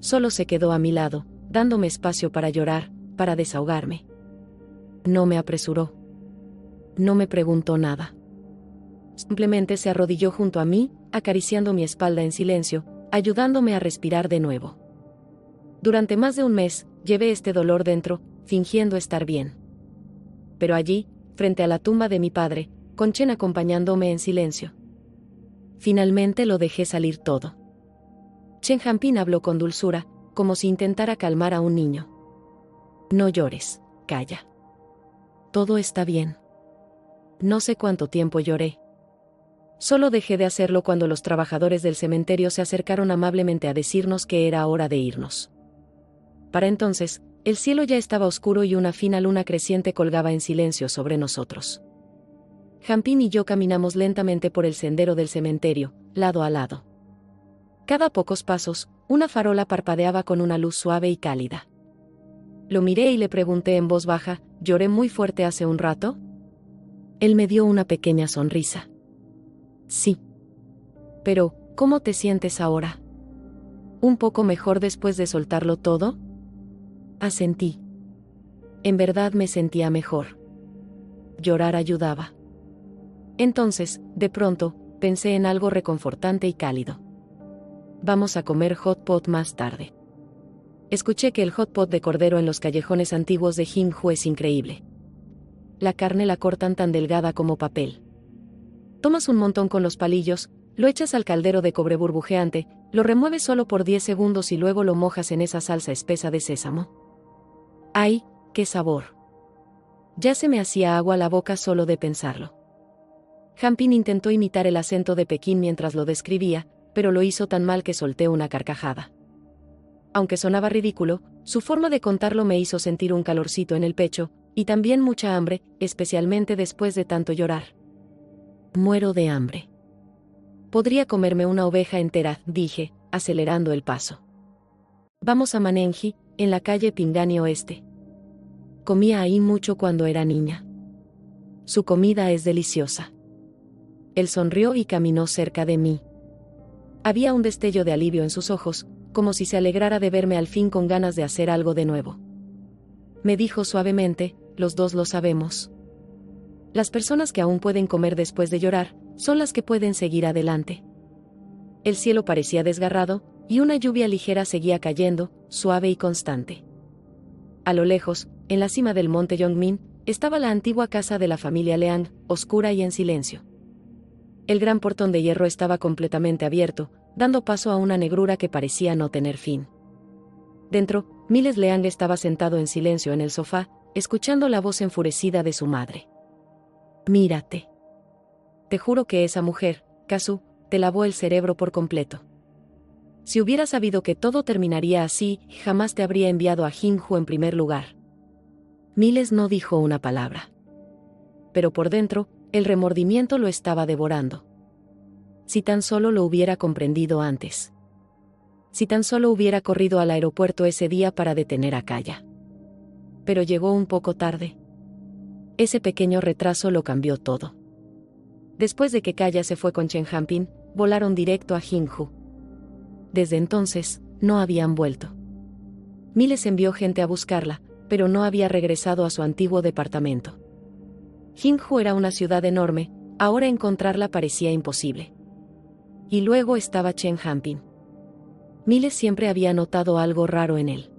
Solo se quedó a mi lado, dándome espacio para llorar, para desahogarme. No me apresuró. No me preguntó nada. Simplemente se arrodilló junto a mí, acariciando mi espalda en silencio, ayudándome a respirar de nuevo. Durante más de un mes, llevé este dolor dentro, fingiendo estar bien. Pero allí, frente a la tumba de mi padre, con Chen acompañándome en silencio. Finalmente lo dejé salir todo. Chen Junpin habló con dulzura, como si intentara calmar a un niño. No llores, calla. Todo está bien. No sé cuánto tiempo lloré. Solo dejé de hacerlo cuando los trabajadores del cementerio se acercaron amablemente a decirnos que era hora de irnos. Para entonces, el cielo ya estaba oscuro y una fina luna creciente colgaba en silencio sobre nosotros. Junpin y yo caminamos lentamente por el sendero del cementerio, lado a lado. Cada pocos pasos, una farola parpadeaba con una luz suave y cálida. Lo miré y le pregunté en voz baja, ¿lloré muy fuerte hace un rato? Él me dio una pequeña sonrisa. Sí. Pero, ¿cómo te sientes ahora? ¿Un poco mejor después de soltarlo todo? Asentí. En verdad me sentía mejor. Llorar ayudaba. Entonces, de pronto, pensé en algo reconfortante y cálido. Vamos a comer hot pot más tarde. Escuché que el hot pot de cordero en los callejones antiguos de Jinju es increíble. La carne la cortan tan delgada como papel. Tomas un montón con los palillos, lo echas al caldero de cobre burbujeante, lo remueves solo por 10 segundos y luego lo mojas en esa salsa espesa de sésamo. ¡Ay, qué sabor! Ya se me hacía agua la boca solo de pensarlo. Junpin intentó imitar el acento de Pekín mientras lo describía, pero lo hizo tan mal que solté una carcajada. Aunque sonaba ridículo, su forma de contarlo me hizo sentir un calorcito en el pecho, y también mucha hambre, especialmente después de tanto llorar. Muero de hambre. Podría comerme una oveja entera, dije, acelerando el paso. Vamos a Manenji, en la calle Pingani Oeste. Comía ahí mucho cuando era niña. Su comida es deliciosa. Él sonrió y caminó cerca de mí. Había un destello de alivio en sus ojos, como si se alegrara de verme al fin con ganas de hacer algo de nuevo. Me dijo suavemente, los dos lo sabemos. Las personas que aún pueden comer después de llorar, son las que pueden seguir adelante. El cielo parecía desgarrado, y una lluvia ligera seguía cayendo, suave y constante. A lo lejos, en la cima del monte Yongmin, estaba la antigua casa de la familia Leang, oscura y en silencio. El gran portón de hierro estaba completamente abierto, dando paso a una negrura que parecía no tener fin. Dentro, Miles Leang estaba sentado en silencio en el sofá, escuchando la voz enfurecida de su madre. Mírate. Te juro que esa mujer, Kazu, te lavó el cerebro por completo. Si hubiera sabido que todo terminaría así, jamás te habría enviado a Jinju en primer lugar. Miles no dijo una palabra. Pero por dentro, el remordimiento lo estaba devorando. Si tan solo lo hubiera comprendido antes. Si tan solo hubiera corrido al aeropuerto ese día para detener a Kaya. Pero llegó un poco tarde. Ese pequeño retraso lo cambió todo. Después de que Kaya se fue con Chen Junpin, volaron directo a Jinju. Desde entonces, no habían vuelto. Miles envió gente a buscarla, pero no había regresado a su antiguo departamento. Jinju era una ciudad enorme, ahora encontrarla parecía imposible. Y luego estaba Chen Junpin. Miles siempre había notado algo raro en él.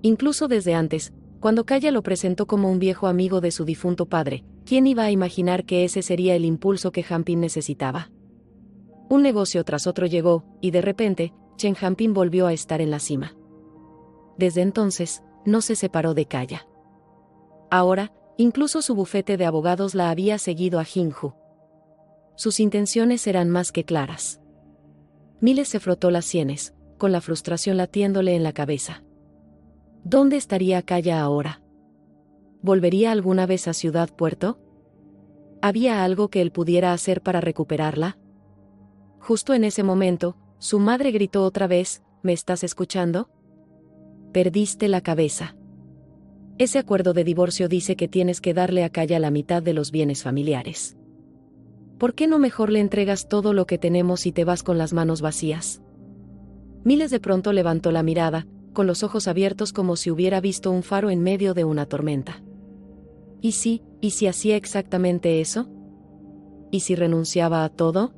Incluso desde antes, cuando Kaya lo presentó como un viejo amigo de su difunto padre, ¿quién iba a imaginar que ese sería el impulso que Junpin necesitaba? Un negocio tras otro llegó, y de repente, Chen Junpin volvió a estar en la cima. Desde entonces, no se separó de Kaya. Ahora, incluso su bufete de abogados la había seguido a Jinju. Sus intenciones eran más que claras. Miles se frotó las sienes, con la frustración latiéndole en la cabeza. ¿Dónde estaría Kaya ahora? ¿Volvería alguna vez a Ciudad Puerto? ¿Había algo que él pudiera hacer para recuperarla? Justo en ese momento, su madre gritó otra vez, ¿me estás escuchando? Perdiste la cabeza. Ese acuerdo de divorcio dice que tienes que darle a Kaya la mitad de los bienes familiares. ¿Por qué no mejor le entregas todo lo que tenemos y te vas con las manos vacías? Miles de pronto levantó la mirada, con los ojos abiertos como si hubiera visto un faro en medio de una tormenta. ¿Y si hacía exactamente eso? ¿Y si renunciaba a todo?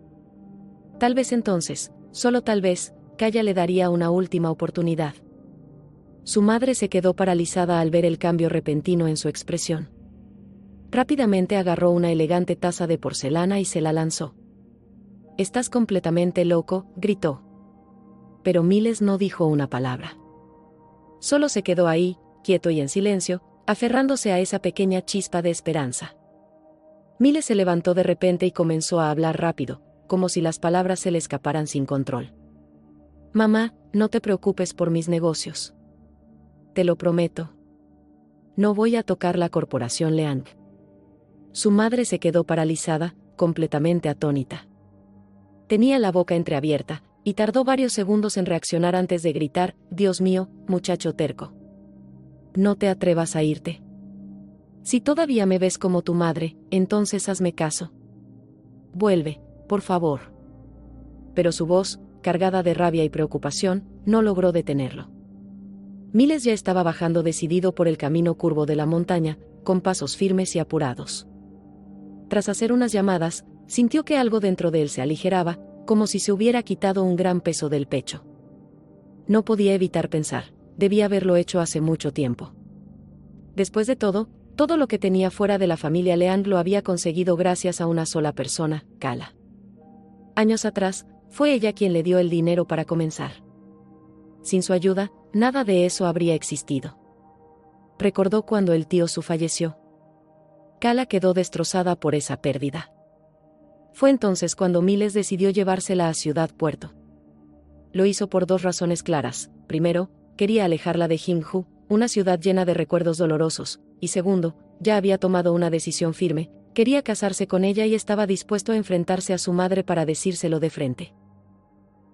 Tal vez entonces, solo tal vez, Kaya le daría una última oportunidad. Su madre se quedó paralizada al ver el cambio repentino en su expresión. Rápidamente agarró una elegante taza de porcelana y se la lanzó. «Estás completamente loco», gritó. Pero Miles no dijo una palabra. Solo se quedó ahí, quieto y en silencio, aferrándose a esa pequeña chispa de esperanza. Miles se levantó de repente y comenzó a hablar rápido, como si las palabras se le escaparan sin control. «Mamá, no te preocupes por mis negocios. Te lo prometo. No voy a tocar la corporación Leang». Su madre se quedó paralizada, completamente atónita. Tenía la boca entreabierta, y tardó varios segundos en reaccionar antes de gritar: «Dios mío, muchacho terco. No te atrevas a irte. Si todavía me ves como tu madre, entonces hazme caso. Vuelve, por favor». Pero su voz, cargada de rabia y preocupación, no logró detenerlo. Miles ya estaba bajando decidido por el camino curvo de la montaña, con pasos firmes y apurados. Tras hacer unas llamadas, sintió que algo dentro de él se aligeraba, como si se hubiera quitado un gran peso del pecho. No podía evitar pensar, debía haberlo hecho hace mucho tiempo. Después de todo lo que tenía fuera de la familia Leang lo había conseguido gracias a una sola persona, Kala. Años atrás, fue ella quien le dio el dinero para comenzar. Sin su ayuda, nada de eso habría existido. Recordó cuando el tío Su falleció. Kala quedó destrozada por esa pérdida. Fue entonces cuando Miles decidió llevársela a Ciudad Puerto. Lo hizo por dos razones claras. Primero, quería alejarla de Jinju, una ciudad llena de recuerdos dolorosos, y segundo, ya había tomado una decisión firme, quería casarse con ella y estaba dispuesto a enfrentarse a su madre para decírselo de frente.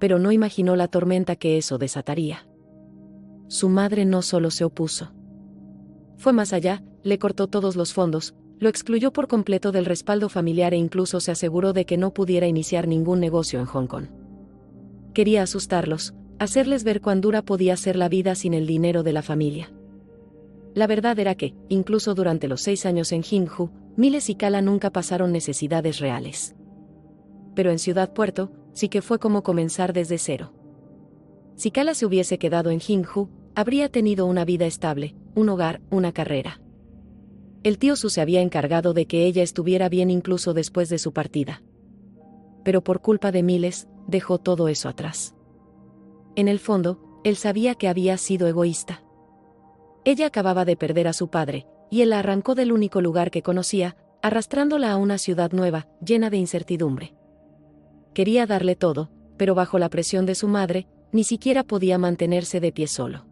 Pero no imaginó la tormenta que eso desataría. Su madre no solo se opuso. Fue más allá, le cortó todos los fondos, lo excluyó por completo del respaldo familiar e incluso se aseguró de que no pudiera iniciar ningún negocio en Hong Kong. Quería asustarlos, hacerles ver cuán dura podía ser la vida sin el dinero de la familia. La verdad era que, incluso durante los 6 años en Jinju, Miles y Kala nunca pasaron necesidades reales. Pero en Ciudad Puerto, sí que fue como comenzar desde cero. Si Kala se hubiese quedado en Jinju, habría tenido una vida estable, un hogar, una carrera. El tío Su se había encargado de que ella estuviera bien incluso después de su partida. Pero por culpa de Miles, dejó todo eso atrás. En el fondo, él sabía que había sido egoísta. Ella acababa de perder a su padre, y él la arrancó del único lugar que conocía, arrastrándola a una ciudad nueva, llena de incertidumbre. Quería darle todo, pero bajo la presión de su madre, ni siquiera podía mantenerse de pie solo.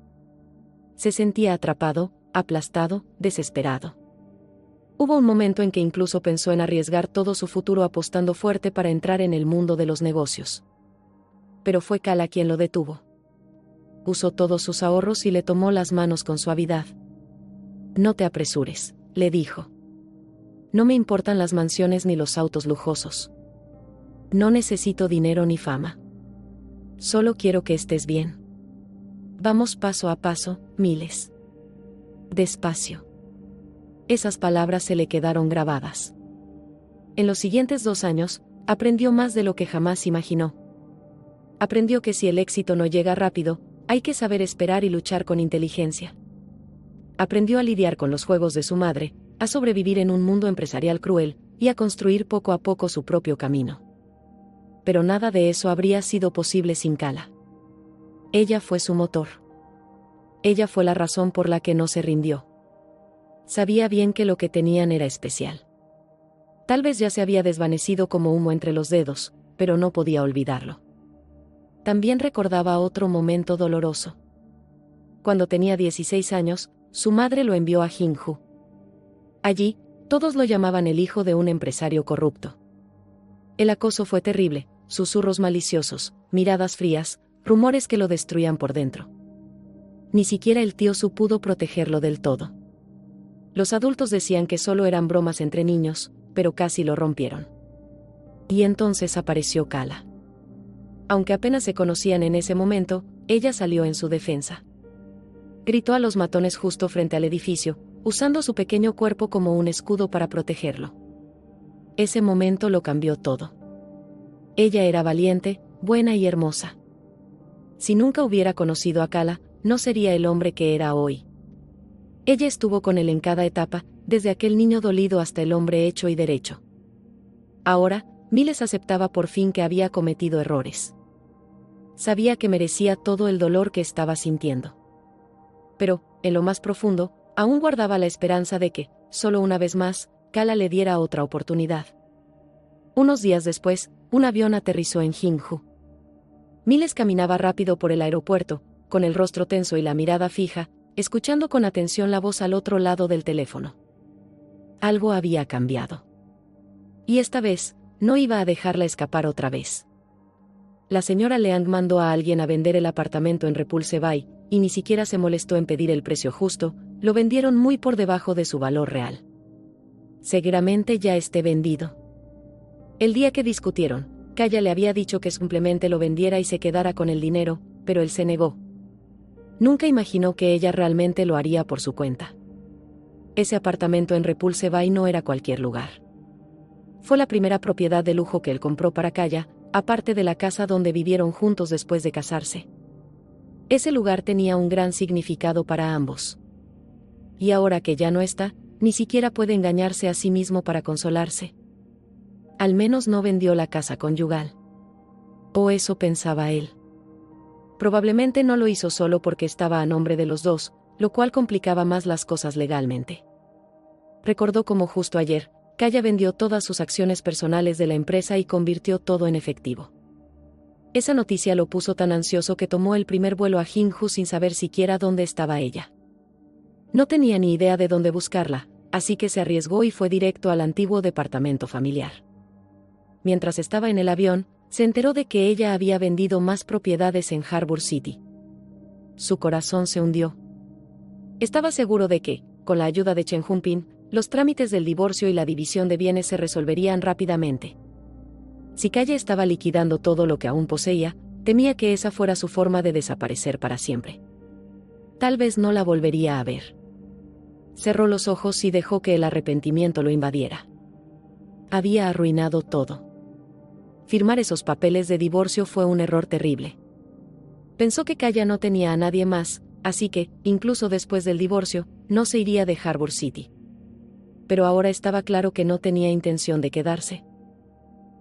Se sentía atrapado, aplastado, desesperado. Hubo un momento en que incluso pensó en arriesgar todo su futuro apostando fuerte para entrar en el mundo de los negocios. Pero fue Kala quien lo detuvo. Usó todos sus ahorros y le tomó las manos con suavidad. «No te apresures», le dijo. «No me importan las mansiones ni los autos lujosos. No necesito dinero ni fama. Solo quiero que estés bien. Vamos paso a paso, Miles. Despacio». Esas palabras se le quedaron grabadas. En los siguientes 2 años, aprendió más de lo que jamás imaginó. Aprendió que si el éxito no llega rápido, hay que saber esperar y luchar con inteligencia. Aprendió a lidiar con los juegos de su madre, a sobrevivir en un mundo empresarial cruel, y a construir poco a poco su propio camino. Pero nada de eso habría sido posible sin Kala. Ella fue su motor. Ella fue la razón por la que no se rindió. Sabía bien que lo que tenían era especial. Tal vez ya se había desvanecido como humo entre los dedos, pero no podía olvidarlo. También recordaba otro momento doloroso. Cuando tenía 16 años, su madre lo envió a Jinju. Allí, todos lo llamaban el hijo de un empresario corrupto. El acoso fue terrible, susurros maliciosos, miradas frías, rumores que lo destruían por dentro. ni siquiera el tío Su pudo protegerlo del todo. Los adultos decían que solo eran bromas entre niños, pero casi lo rompieron. Y entonces apareció Kala. Aunque apenas se conocían en ese momento, ella salió en su defensa. Gritó a los matones justo frente al edificio, usando su pequeño cuerpo como un escudo para protegerlo. Ese momento lo cambió todo. Ella era valiente, buena y hermosa. Si nunca hubiera conocido a Kala, no sería el hombre que era hoy. Ella estuvo con él en cada etapa, desde aquel niño dolido hasta el hombre hecho y derecho. Ahora, Miles aceptaba por fin que había cometido errores. Sabía que merecía todo el dolor que estaba sintiendo. Pero, en lo más profundo, aún guardaba la esperanza de que, solo una vez más, Kala le diera otra oportunidad. Unos días después, un avión aterrizó en Jinju. Miles caminaba rápido por el aeropuerto, con el rostro tenso y la mirada fija, escuchando con atención la voz al otro lado del teléfono. Algo había cambiado. Y esta vez, no iba a dejarla escapar otra vez. La señora Leang mandó a alguien a vender el apartamento en Repulse Bay, y ni siquiera se molestó en pedir el precio justo, lo vendieron muy por debajo de su valor real. Seguramente ya esté vendido. El día que discutieron, Kaya le había dicho que simplemente lo vendiera y se quedara con el dinero, pero él se negó. Nunca imaginó que ella realmente lo haría por su cuenta. Ese apartamento en Repulse Bay no era cualquier lugar. Fue la primera propiedad de lujo que él compró para Kaya, aparte de la casa donde vivieron juntos después de casarse. Ese lugar tenía un gran significado para ambos. Y ahora que ya no está, ni siquiera puede engañarse a sí mismo para consolarse. Al menos no vendió la casa conyugal. O eso pensaba él. Probablemente no lo hizo solo porque estaba a nombre de los dos, lo cual complicaba más las cosas legalmente. Recordó cómo justo ayer, Kaya vendió todas sus acciones personales de la empresa y convirtió todo en efectivo. Esa noticia lo puso tan ansioso que tomó el primer vuelo a Jinju sin saber siquiera dónde estaba ella. No tenía ni idea de dónde buscarla, así que se arriesgó y fue directo al antiguo departamento familiar. Mientras estaba en el avión, se enteró de que ella había vendido más propiedades en Harbor City. Su corazón se hundió. Estaba seguro de que, con la ayuda de Chen Junpin, los trámites del divorcio y la división de bienes se resolverían rápidamente. Si Kaya estaba liquidando todo lo que aún poseía, temía que esa fuera su forma de desaparecer para siempre. Tal vez no la volvería a ver. Cerró los ojos y dejó que el arrepentimiento lo invadiera. Había arruinado todo. Firmar esos papeles de divorcio fue un error terrible. Pensó que Kaya no tenía a nadie más, así que, incluso después del divorcio, no se iría de Harbor City. Pero ahora estaba claro que no tenía intención de quedarse.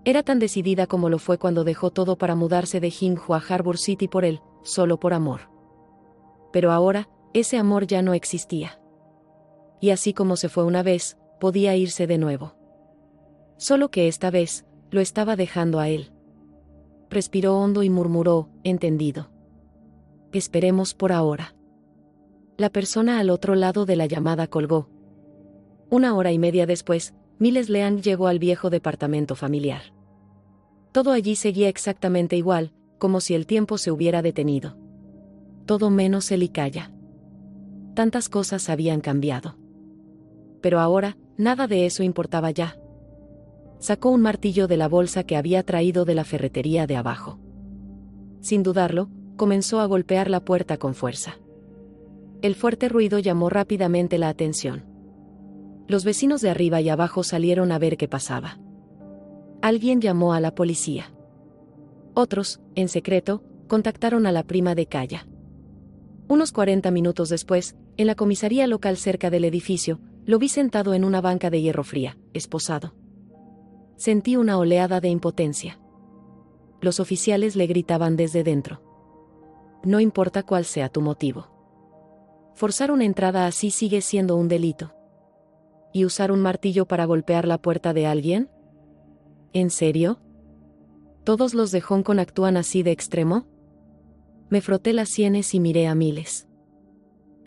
Era tan decidida como lo fue cuando dejó todo para mudarse de Jinju a Harbor City por él, solo por amor. Pero ahora, ese amor ya no existía. Y así como se fue una vez, podía irse de nuevo. Solo que esta vez, lo estaba dejando a él. Respiró hondo y murmuró, entendido. Esperemos por ahora. La persona al otro lado de la llamada colgó. 1 hora y media después, Miles Leang llegó al viejo departamento familiar. Todo allí seguía exactamente igual, como si el tiempo se hubiera detenido. Todo menos él y Kaya. Tantas cosas habían cambiado. Pero ahora, nada de eso importaba ya. Sacó un martillo de la bolsa que había traído de la ferretería de abajo. Sin dudarlo, comenzó a golpear la puerta con fuerza. El fuerte ruido llamó rápidamente la atención. Los vecinos de arriba y abajo salieron a ver qué pasaba. Alguien llamó a la policía. Otros, en secreto, contactaron a la prima de Kaya. Unos 40 minutos después, en la comisaría local cerca del edificio, lo vi sentado en una banca de hierro fría, esposado. Sentí una oleada de impotencia. Los oficiales le gritaban desde dentro. No importa cuál sea tu motivo. Forzar una entrada así sigue siendo un delito. ¿Y usar un martillo para golpear la puerta de alguien? ¿En serio? ¿Todos los de Hong Kong actúan así de extremo? Me froté las sienes y miré a Miles.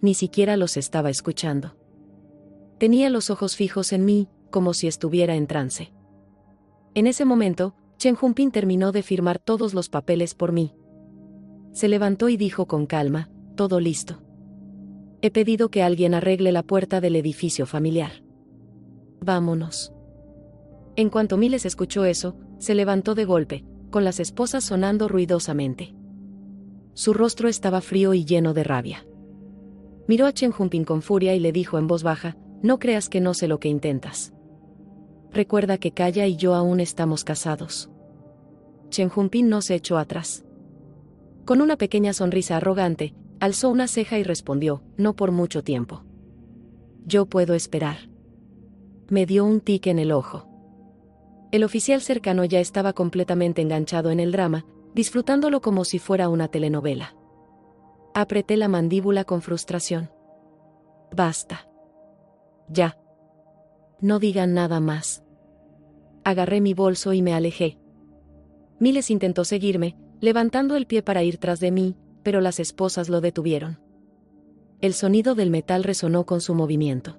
Ni siquiera los estaba escuchando. Tenía los ojos fijos en mí, como si estuviera en trance. En ese momento, Chen Junpin terminó de firmar todos los papeles por mí. Se levantó y dijo con calma, todo listo. He pedido que alguien arregle la puerta del edificio familiar. Vámonos. En cuanto Miles escuchó eso, se levantó de golpe, con las esposas sonando ruidosamente. Su rostro estaba frío y lleno de rabia. Miró a Chen Junping con furia y le dijo en voz baja: no creas que no sé lo que intentas. Recuerda que Kaya y yo aún estamos casados. Chen Junping no se echó atrás. Con una pequeña sonrisa arrogante, alzó una ceja y respondió: no por mucho tiempo. Yo puedo esperar. Me dio un tic en el ojo. El oficial cercano ya estaba completamente enganchado en el drama, disfrutándolo como si fuera una telenovela. Apreté la mandíbula con frustración. Basta. Ya. No digan nada más. Agarré mi bolso y me alejé. Miles intentó seguirme, levantando el pie para ir tras de mí, pero las esposas lo detuvieron. El sonido del metal resonó con su movimiento.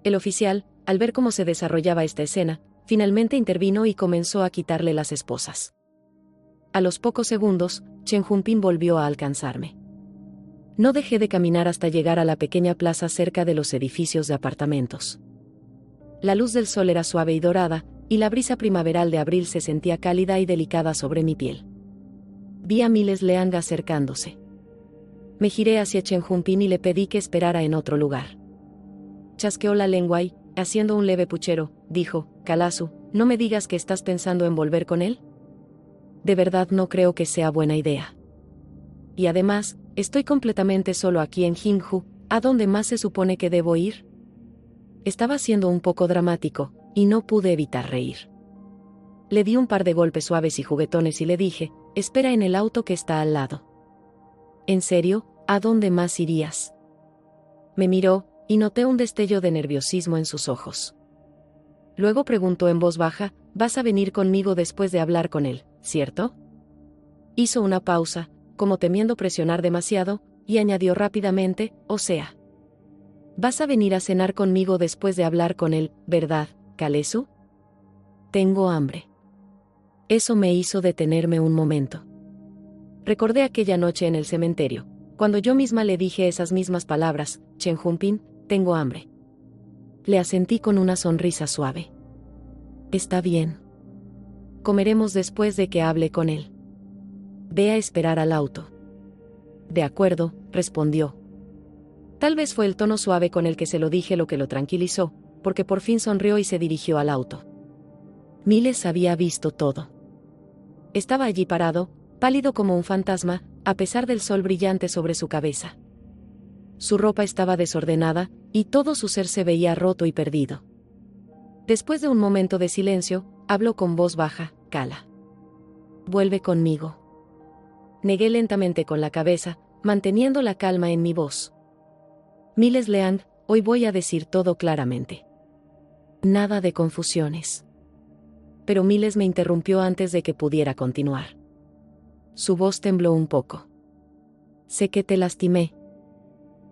El oficial, al ver cómo se desarrollaba esta escena, finalmente intervino y comenzó a quitarle las esposas. A los pocos segundos, Chen Junping volvió a alcanzarme. No dejé de caminar hasta llegar a la pequeña plaza cerca de los edificios de apartamentos. La luz del sol era suave y dorada, y la brisa primaveral de abril se sentía cálida y delicada sobre mi piel. Vi a Miles Leang acercándose. Me giré hacia Chen Junping y le pedí que esperara en otro lugar. Chasqueó la lengua y, haciendo un leve puchero, dijo: Kalasu, ¿no me digas que estás pensando en volver con él? De verdad no creo que sea buena idea. Y además, estoy completamente solo aquí en Jinju, ¿a dónde más se supone que debo ir? Estaba siendo un poco dramático, y no pude evitar reír. Le di un par de golpes suaves y juguetones y le dije: espera en el auto que está al lado. ¿En serio? ¿A dónde más irías? Me miró, y noté un destello de nerviosismo en sus ojos. Luego preguntó en voz baja: vas a venir conmigo después de hablar con él, ¿cierto? Hizo una pausa, como temiendo presionar demasiado, y añadió rápidamente: o sea, vas a venir a cenar conmigo después de hablar con él, ¿verdad, Kalesu? Tengo hambre. Eso me hizo detenerme un momento. Recordé aquella noche en el cementerio, cuando yo misma le dije esas mismas palabras: Chen Junping, tengo hambre. Le asentí con una sonrisa suave. Está bien. Comeremos después de que hable con él. Ve a esperar al auto. De acuerdo, respondió. Tal vez fue el tono suave con el que se lo dije lo que lo tranquilizó, porque por fin sonrió y se dirigió al auto. Miles había visto todo. Estaba allí parado, pálido como un fantasma, a pesar del sol brillante sobre su cabeza. Su ropa estaba desordenada, y todo su ser se veía roto y perdido. Después de un momento de silencio, habló con voz baja: Kala. Vuelve conmigo. Negué lentamente con la cabeza, manteniendo la calma en mi voz. Miles Leang, hoy voy a decir todo claramente. Nada de confusiones. Pero Miles me interrumpió antes de que pudiera continuar. Su voz tembló un poco. Sé que te lastimé.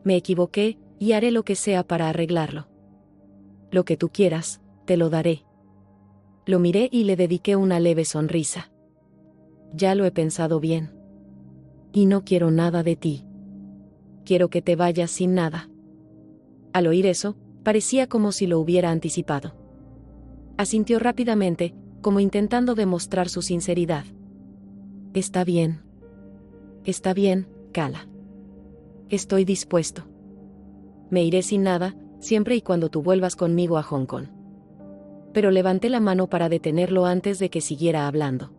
Me equivoqué, y haré lo que sea para arreglarlo. Lo que tú quieras, te lo daré. Lo miré y le dediqué una leve sonrisa. Ya lo he pensado bien. Y no quiero nada de ti. Quiero que te vayas sin nada. Al oír eso, parecía como si lo hubiera anticipado. Asintió rápidamente, como intentando demostrar su sinceridad. Está bien. Está bien, Kala. Estoy dispuesto. Me iré sin nada, siempre y cuando tú vuelvas conmigo a Hong Kong. Pero levanté la mano para detenerlo antes de que siguiera hablando.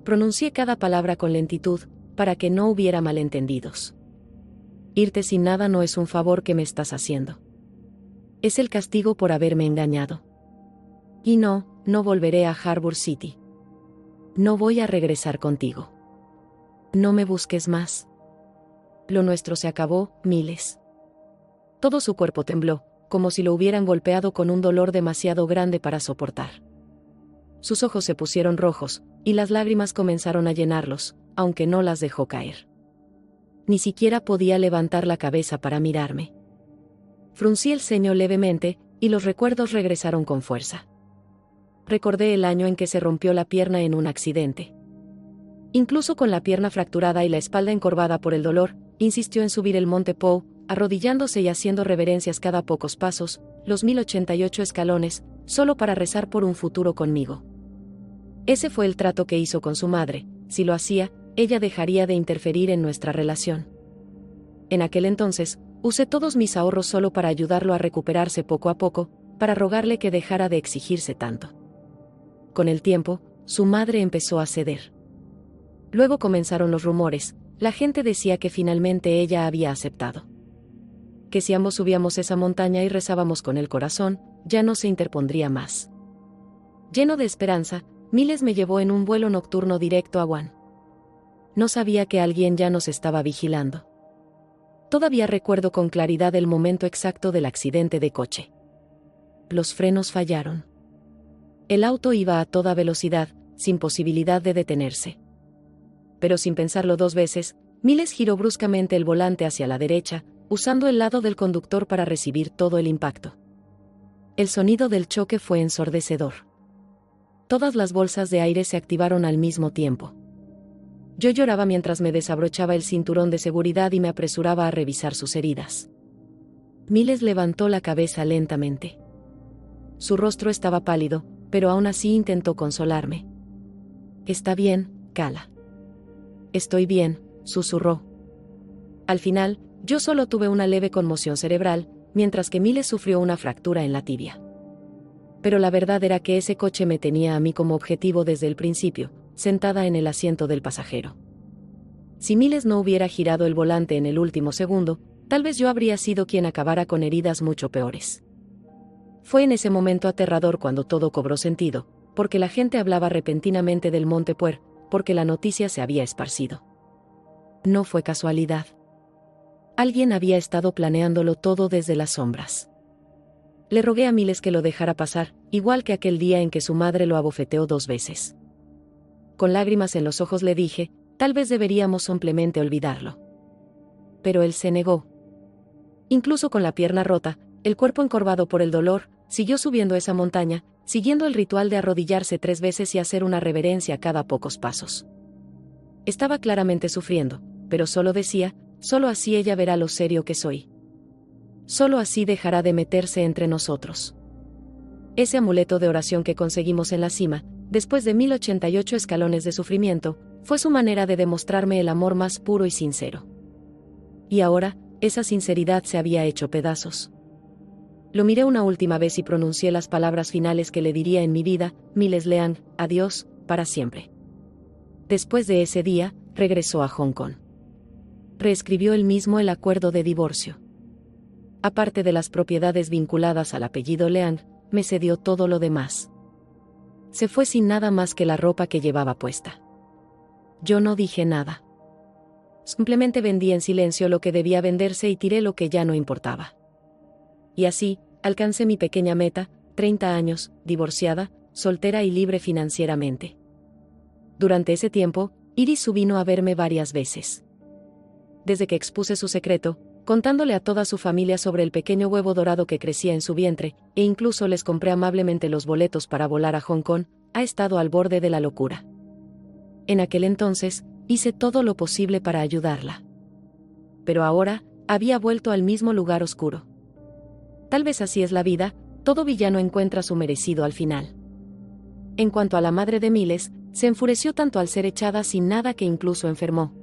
Pronuncié cada palabra con lentitud, para que no hubiera malentendidos. Irte sin nada no es un favor que me estás haciendo. Es el castigo por haberme engañado. Y no volveré a Harbour City. No voy a regresar contigo. No me busques más. Lo nuestro se acabó, Miles. Todo su cuerpo tembló, como si lo hubieran golpeado con un dolor demasiado grande para soportar. Sus ojos se pusieron rojos, y las lágrimas comenzaron a llenarlos, aunque no las dejó caer. Ni siquiera podía levantar la cabeza para mirarme. Fruncí el ceño levemente, y los recuerdos regresaron con fuerza. Recordé el año en que se rompió la pierna en un accidente. Incluso con la pierna fracturada y la espalda encorvada por el dolor, insistió en subir el monte Pou, arrodillándose y haciendo reverencias cada pocos pasos, los 1088 escalones, solo para rezar por un futuro conmigo. Ese fue el trato que hizo con su madre. Si lo hacía, ella dejaría de interferir en nuestra relación. En aquel entonces, usé todos mis ahorros solo para ayudarlo a recuperarse poco a poco, para rogarle que dejara de exigirse tanto. Con el tiempo, su madre empezó a ceder. Luego comenzaron los rumores. La gente decía que finalmente ella había aceptado. Que si ambos subíamos esa montaña y rezábamos con el corazón, ya no se interpondría más. Lleno de esperanza, Miles me llevó en un vuelo nocturno directo a Wuhan. No sabía que alguien ya nos estaba vigilando. Todavía recuerdo con claridad el momento exacto del accidente de coche. Los frenos fallaron. El auto iba a toda velocidad, sin posibilidad de detenerse. Pero sin pensarlo dos veces, Miles giró bruscamente el volante hacia la derecha, usando el lado del conductor para recibir todo el impacto. El sonido del choque fue ensordecedor. Todas las bolsas de aire se activaron al mismo tiempo. Yo lloraba mientras me desabrochaba el cinturón de seguridad y me apresuraba a revisar sus heridas. Miles levantó la cabeza lentamente. Su rostro estaba pálido, pero aún así intentó consolarme. «Está bien, Kala». «Estoy bien», susurró. Al final, yo solo tuve una leve conmoción cerebral, mientras que Miles sufrió una fractura en la tibia. Pero la verdad era que ese coche me tenía a mí como objetivo desde el principio, sentada en el asiento del pasajero. Si Miles no hubiera girado el volante en el último segundo, tal vez yo habría sido quien acabara con heridas mucho peores. Fue en ese momento aterrador cuando todo cobró sentido, porque la gente hablaba repentinamente del Monte Puer, porque la noticia se había esparcido. No fue casualidad. Alguien había estado planeándolo todo desde las sombras. Le rogué a Miles que lo dejara pasar, igual que aquel día en que su madre lo abofeteó 2 veces. Con lágrimas en los ojos le dije, tal vez deberíamos simplemente olvidarlo. Pero él se negó. Incluso con la pierna rota, el cuerpo encorvado por el dolor, siguió subiendo esa montaña, siguiendo el ritual de arrodillarse 3 veces y hacer una reverencia cada pocos pasos. Estaba claramente sufriendo, pero solo decía, solo así ella verá lo serio que soy. Solo así dejará de meterse entre nosotros. Ese amuleto de oración que conseguimos en la cima, después de 1088 escalones de sufrimiento, fue su manera de demostrarme el amor más puro y sincero. Y ahora, esa sinceridad se había hecho pedazos. Lo miré una última vez y pronuncié las palabras finales que le diría en mi vida, Miles Leang, adiós, para siempre. Después de ese día, regresó a Hong Kong. Reescribió él mismo el acuerdo de divorcio. Aparte de las propiedades vinculadas al apellido Leang, me cedió todo lo demás. Se fue sin nada más que la ropa que llevaba puesta. Yo no dije nada. Simplemente vendí en silencio lo que debía venderse y tiré lo que ya no importaba. Y así, alcancé mi pequeña meta, 30 años, divorciada, soltera y libre financieramente. Durante ese tiempo, Iris vino a verme varias veces. Desde que expuse su secreto, contándole a toda su familia sobre el pequeño huevo dorado que crecía en su vientre, e incluso les compré amablemente los boletos para volar a Hong Kong, ha estado al borde de la locura. En aquel entonces, hice todo lo posible para ayudarla. Pero ahora, había vuelto al mismo lugar oscuro. Tal vez así es la vida, todo villano encuentra su merecido al final. En cuanto a la madre de Miles, se enfureció tanto al ser echada sin nada que incluso enfermó.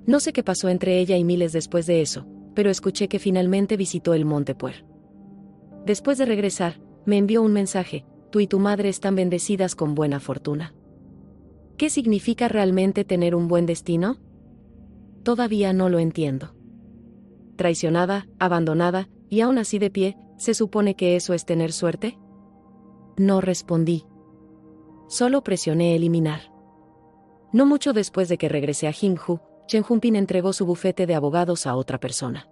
No sé qué pasó entre ella y Miles después de eso, pero escuché que finalmente visitó el Monte Puer. Después de regresar, me envió un mensaje, tú y tu madre están bendecidas con buena fortuna. ¿Qué significa realmente tener un buen destino? Todavía no lo entiendo. Traicionada, abandonada, y aún así de pie, ¿se supone que eso es tener suerte? No respondí. Solo presioné eliminar. No mucho después de que regresé a Hsinchu, Chen Junping entregó su bufete de abogados a otra persona.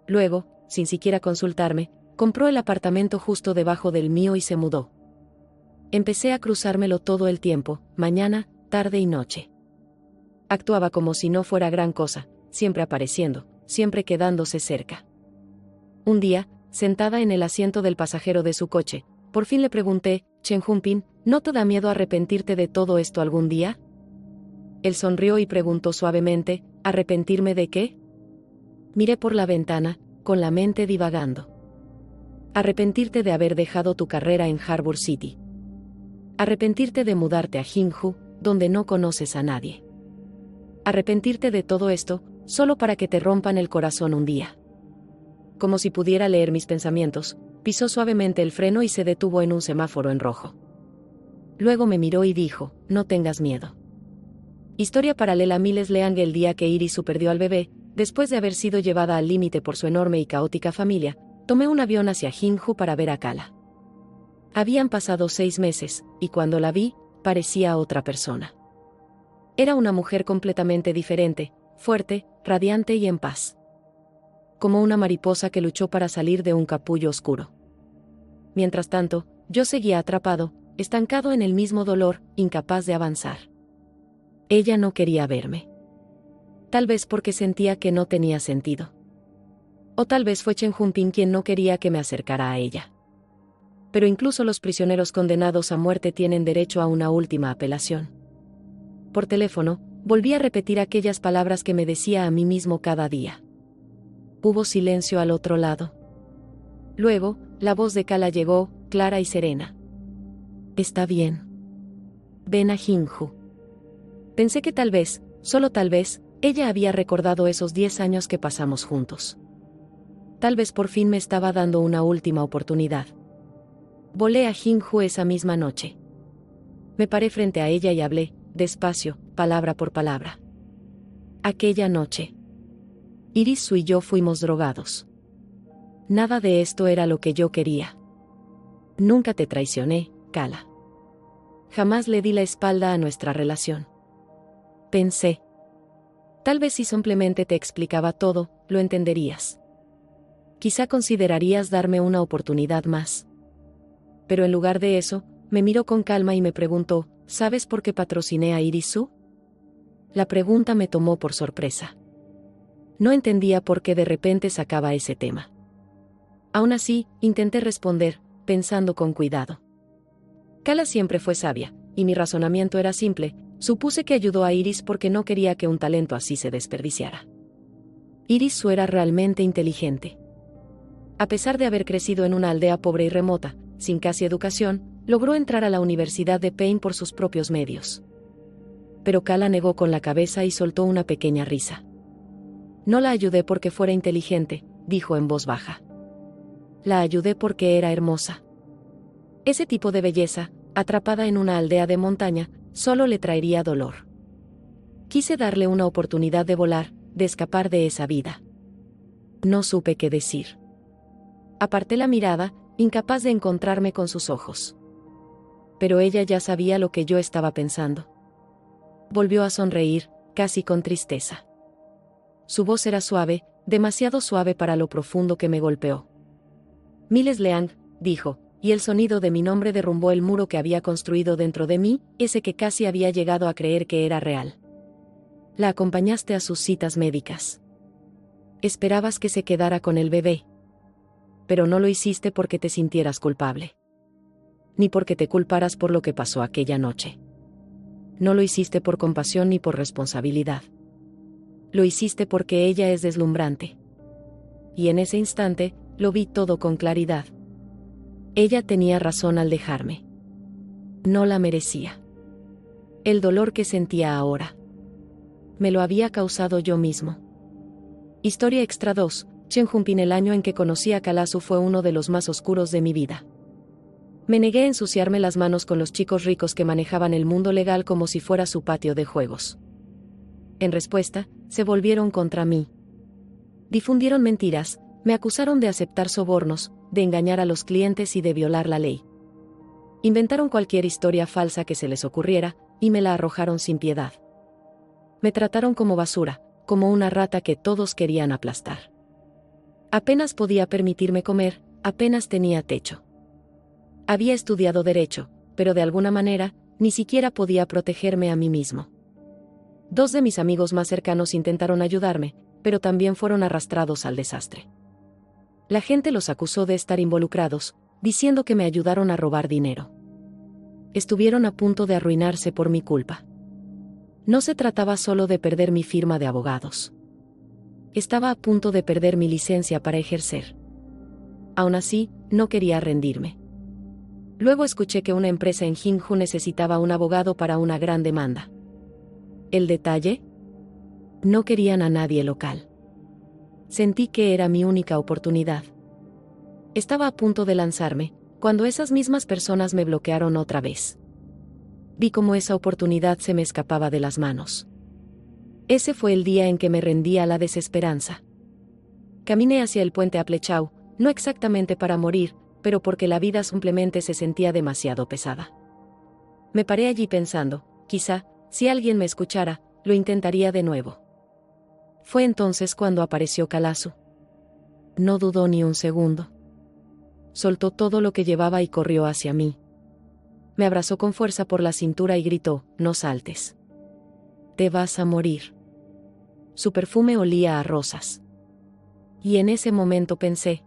Luego, sin siquiera consultarme, compró el apartamento justo debajo del mío y se mudó. Empecé a cruzármelo todo el tiempo, mañana, tarde y noche. Actuaba como si no fuera gran cosa, siempre apareciendo, siempre quedándose cerca. Un día, sentada en el asiento del pasajero de su coche, por fin le pregunté, Chen Junping, ¿no te da miedo arrepentirte de todo esto algún día? Él sonrió y preguntó suavemente, ¿arrepentirme de qué? Miré por la ventana, con la mente divagando. Arrepentirte de haber dejado tu carrera en Harbor City. Arrepentirte de mudarte a Jinju, donde no conoces a nadie. Arrepentirte de todo esto, solo para que te rompan el corazón un día. Como si pudiera leer mis pensamientos, pisó suavemente el freno y se detuvo en un semáforo en rojo. Luego me miró y dijo, no tengas miedo. Historia paralela. Miles Leang. El día que Irisu perdió al bebé, después de haber sido llevada al límite por su enorme y caótica familia, tomé un avión hacia Jinju para ver a Kala. Habían pasado 6 meses, y cuando la vi, parecía otra persona. Era una mujer completamente diferente, fuerte, radiante y en paz. Como una mariposa que luchó para salir de un capullo oscuro. Mientras tanto, yo seguía atrapado, estancado en el mismo dolor, incapaz de avanzar. Ella no quería verme. Tal vez porque sentía que no tenía sentido. O tal vez fue Chen Junping quien no quería que me acercara a ella. Pero incluso los prisioneros condenados a muerte tienen derecho a una última apelación. Por teléfono, volví a repetir aquellas palabras que me decía a mí mismo cada día. Hubo silencio al otro lado. Luego, la voz de Kala llegó, clara y serena. Está bien. Ven a Jinju. Pensé que tal vez, solo tal vez, ella había recordado esos 10 años que pasamos juntos. Tal vez por fin me estaba dando una última oportunidad. Volé a Jinju esa misma noche. Me paré frente a ella y hablé, despacio, palabra por palabra. Aquella noche, Irisu y yo fuimos drogados. Nada de esto era lo que yo quería. Nunca te traicioné, Kala. Jamás le di la espalda a nuestra relación. Pensé. Tal vez si simplemente te explicaba todo, lo entenderías. Quizá considerarías darme una oportunidad más. Pero en lugar de eso, me miró con calma y me preguntó, ¿sabes por qué patrociné a Irisu? La pregunta me tomó por sorpresa. No entendía por qué de repente sacaba ese tema. Aún así, intenté responder, pensando con cuidado. Kala siempre fue sabia, y mi razonamiento era simple, supuse que ayudó a Iris porque no quería que un talento así se desperdiciara. Irisu era realmente inteligente. A pesar de haber crecido en una aldea pobre y remota, sin casi educación, logró entrar a la Universidad de Paine por sus propios medios. Pero Kala negó con la cabeza y soltó una pequeña risa. No la ayudé porque fuera inteligente, dijo en voz baja. La ayudé porque era hermosa. Ese tipo de belleza, atrapada en una aldea de montaña, solo le traería dolor. Quise darle una oportunidad de volar, de escapar de esa vida. No supe qué decir. Aparté la mirada, incapaz de encontrarme con sus ojos. Pero ella ya sabía lo que yo estaba pensando. Volvió a sonreír, casi con tristeza. Su voz era suave, demasiado suave para lo profundo que me golpeó. Miles Leang, dijo, y el sonido de mi nombre derrumbó el muro que había construido dentro de mí, ese que casi había llegado a creer que era real. La acompañaste a sus citas médicas. Esperabas que se quedara con el bebé. Pero no lo hiciste porque te sintieras culpable. Ni porque te culparas por lo que pasó aquella noche. No lo hiciste por compasión ni por responsabilidad. Lo hiciste porque ella es deslumbrante. Y en ese instante, lo vi todo con claridad. Ella tenía razón al dejarme. No la merecía. El dolor que sentía ahora. Me lo había causado yo mismo. Historia extra 2. Chen Junping. El año en que conocí a Kalasu fue uno de los más oscuros de mi vida. Me negué a ensuciarme las manos con los chicos ricos que manejaban el mundo legal como si fuera su patio de juegos. En respuesta, se volvieron contra mí. Difundieron mentiras, me acusaron de aceptar sobornos, de engañar a los clientes y de violar la ley. Inventaron cualquier historia falsa que se les ocurriera, y me la arrojaron sin piedad. Me trataron como basura, como una rata que todos querían aplastar. Apenas podía permitirme comer, apenas tenía techo. Había estudiado derecho, pero de alguna manera, ni siquiera podía protegerme a mí mismo. 2 de mis amigos más cercanos intentaron ayudarme, pero también fueron arrastrados al desastre. La gente los acusó de estar involucrados, diciendo que me ayudaron a robar dinero. Estuvieron a punto de arruinarse por mi culpa. No se trataba solo de perder mi firma de abogados. estaba a punto de perder mi licencia para ejercer. Aún así, no quería rendirme. Luego escuché que una empresa en Jinju necesitaba un abogado para una gran demanda. ¿El detalle? No querían a nadie local. Sentí que era mi única oportunidad. Estaba a punto de lanzarme, cuando esas mismas personas me bloquearon otra vez. Vi cómo esa oportunidad se me escapaba de las manos. Ese fue el día en que me rendí a la desesperanza. Caminé hacia el puente Aplecchau, no exactamente para morir, pero porque la vida simplemente se sentía demasiado pesada. Me paré allí pensando, quizá, si alguien me escuchara, lo intentaría de nuevo. Fue entonces cuando apareció Calasu. No dudó ni un segundo. Soltó todo lo que llevaba y corrió hacia mí. Me abrazó con fuerza por la cintura y gritó, «No saltes. Te vas a morir». Su perfume olía a rosas. Y en ese momento pensé,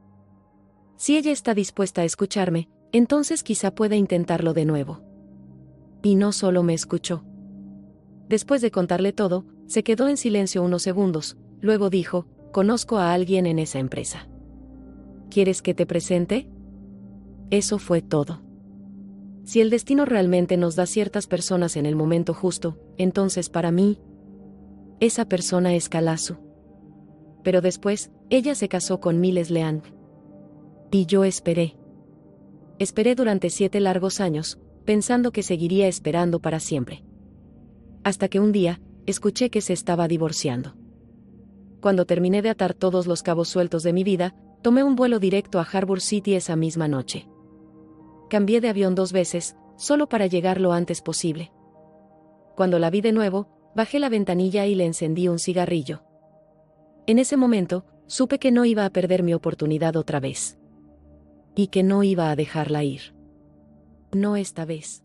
si ella está dispuesta a escucharme, entonces quizá pueda intentarlo de nuevo. Y no solo me escuchó. Después de contarle todo, se quedó en silencio unos segundos, luego dijo, «Conozco a alguien en esa empresa. ¿Quieres que te presente?» Eso fue todo. Si el destino realmente nos da ciertas personas en el momento justo, entonces para mí, esa persona es Calasu. Pero después, ella se casó con Miles Leang. Y yo esperé. Esperé durante 7 largos años, pensando que seguiría esperando para siempre. Hasta que un día, escuché que se estaba divorciando. Cuando terminé de atar todos los cabos sueltos de mi vida, tomé un vuelo directo a Harbour City esa misma noche. Cambié de avión 2 veces, solo para llegar lo antes posible. Cuando la vi de nuevo, bajé la ventanilla y le encendí un cigarrillo. En ese momento, supe que no iba a perder mi oportunidad otra vez. Y que no iba a dejarla ir. No esta vez.